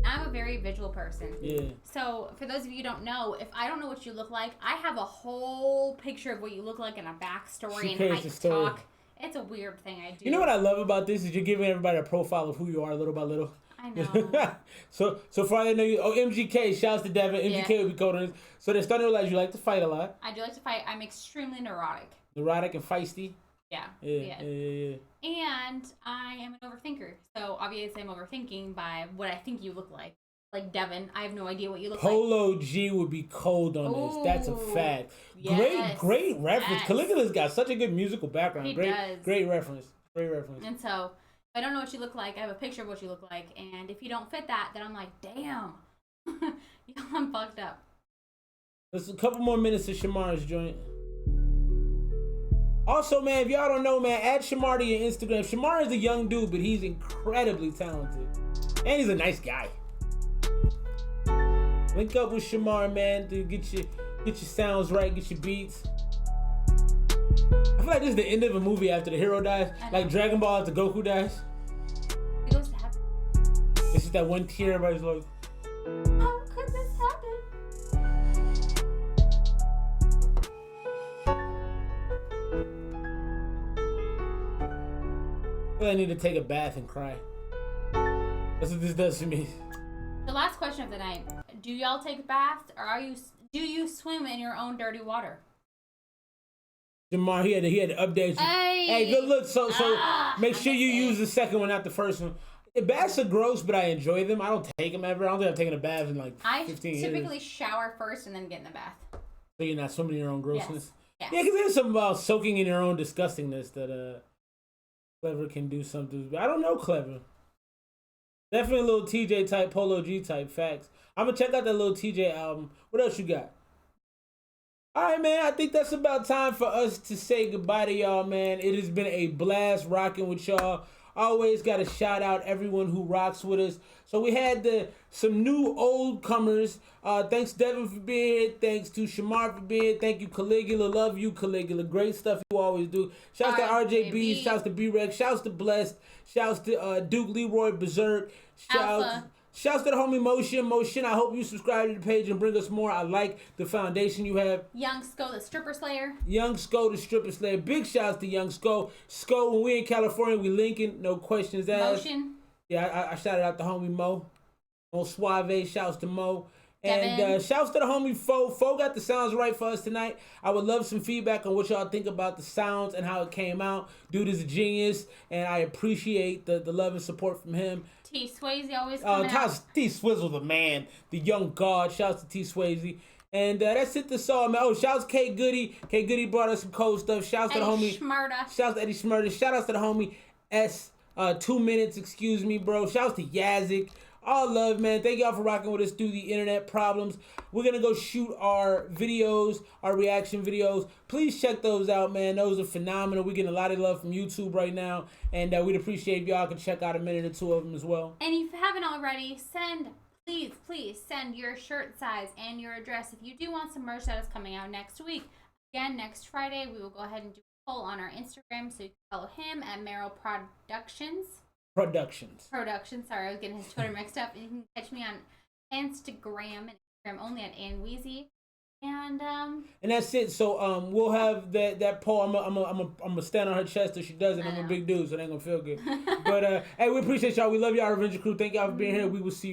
I'm a very visual person. Yeah. So, for those of you who don't know, if I don't know what you look like, I have a whole picture of what you look like and a backstory and how you talk. It's a weird thing I do. You know what I love about this is you're giving everybody a profile of who you are little by little. I know. so far I know you. Oh, MGK. Shouts to Devin. MGK will be coding. So they're starting to realize you like to fight a lot. I do like to fight. I'm extremely neurotic. Neurotic and feisty. Yeah. Yeah. And I am an overthinker. So obviously I'm overthinking by what I think you look like. Like Devin, I have no idea what you look like. Polo G would be cold on this. That's a fact. Yes, great reference. Yes. Caligula's got such a good musical background. He does. Great reference. Great reference. And so, if I don't know what you look like, I have a picture of what you look like. And if you don't fit that, then I'm like, damn. I'm fucked up. There's a couple more minutes of Shamar's joint. Also, man, if y'all don't know, man, add Shamar to your Instagram. Shamar is a young dude, but he's incredibly talented. And he's a nice guy. Link up with Shamar, man, to get your sounds right, get your beats. I feel like this is the end of a movie after the hero dies. Like Dragon Ball after Goku dies. It goes to heaven. It's just that one tear, everybody's like, how could this happen? I feel like I need to take a bath and cry. That's what this does to me. The last question of the night. Do y'all take baths or do you swim in your own dirty water? Jamar, he had to update you. Hey, good look. So make sure you use the second one, not the first one. Baths are gross, but I enjoy them. I don't take them ever. I don't think I've taken a bath in like 15 years. I typically shower first and then get in the bath. So you're not swimming in your own grossness? Yes. Yeah, because there's something about soaking in your own disgustingness that Clever can do something. I don't know Clever. Definitely a little TJ type, Polo G type, facts. I'm going to check out that little TJ album. What else you got? All right, man. I think that's about time for us to say goodbye to y'all, man. It has been a blast rocking with y'all. Always got to shout out everyone who rocks with us. So we had some new old comers. Thanks, Devin, for being here. Thanks to Shamar for being here. Thank you, Caligula. Love you, Caligula. Great stuff you always do. Shouts to RJB. Shouts to B-Rex. Shouts to Blessed. Shouts to Duke Leroy Berserk. Shouts to the homie Motion. I hope you subscribe to the page and bring us more. I like the foundation you have. Young Sko, the stripper slayer. Young Sko, the stripper slayer. Big shouts to Young Sko. Sko, when we in California, we linking. No questions asked. Motion. Yeah, I shouted out the homie Mo. On Suave, shouts to Mo. And shouts to the homie Fo. Fo got the sounds right for us tonight. I would love some feedback on what y'all think about the sounds and how it came out. Dude is a genius, and I appreciate the love and support from him. T Swayze always coming out. T Swizzle, the man, the young god. Shouts to T Swayze. And that's it this all, man. Oh, shouts to K Goody. K Goody brought us some cold stuff. Shouts to the homie. Shmurda. Shouts to Eddie Shmurda. Shout outs to the homie S. 2 minutes, excuse me, bro. Shouts to Yazik. All love, man. Thank y'all for rocking with us through the internet problems. We're going to go shoot our videos, our reaction videos. Please check those out, man. Those are phenomenal. We're getting a lot of love from YouTube right now. And we'd appreciate if y'all could check out a minute or two of them as well. And if you haven't already, please send your shirt size and your address if you do want some merch that is coming out next week. Again, next Friday, we will go ahead and do a poll on our Instagram, so you can follow him at Merrill Productions. Sorry, I was getting his Twitter mixed up. And you can catch me on Instagram and Instagram only at Anweezy. And that's it. So we'll have that poll. I'm gonna stand on her chest if she does it. I'm a big dude, so it ain't gonna feel good. But hey, we appreciate y'all. We love y'all, Avenger Crew. Thank y'all for being here. We will see you.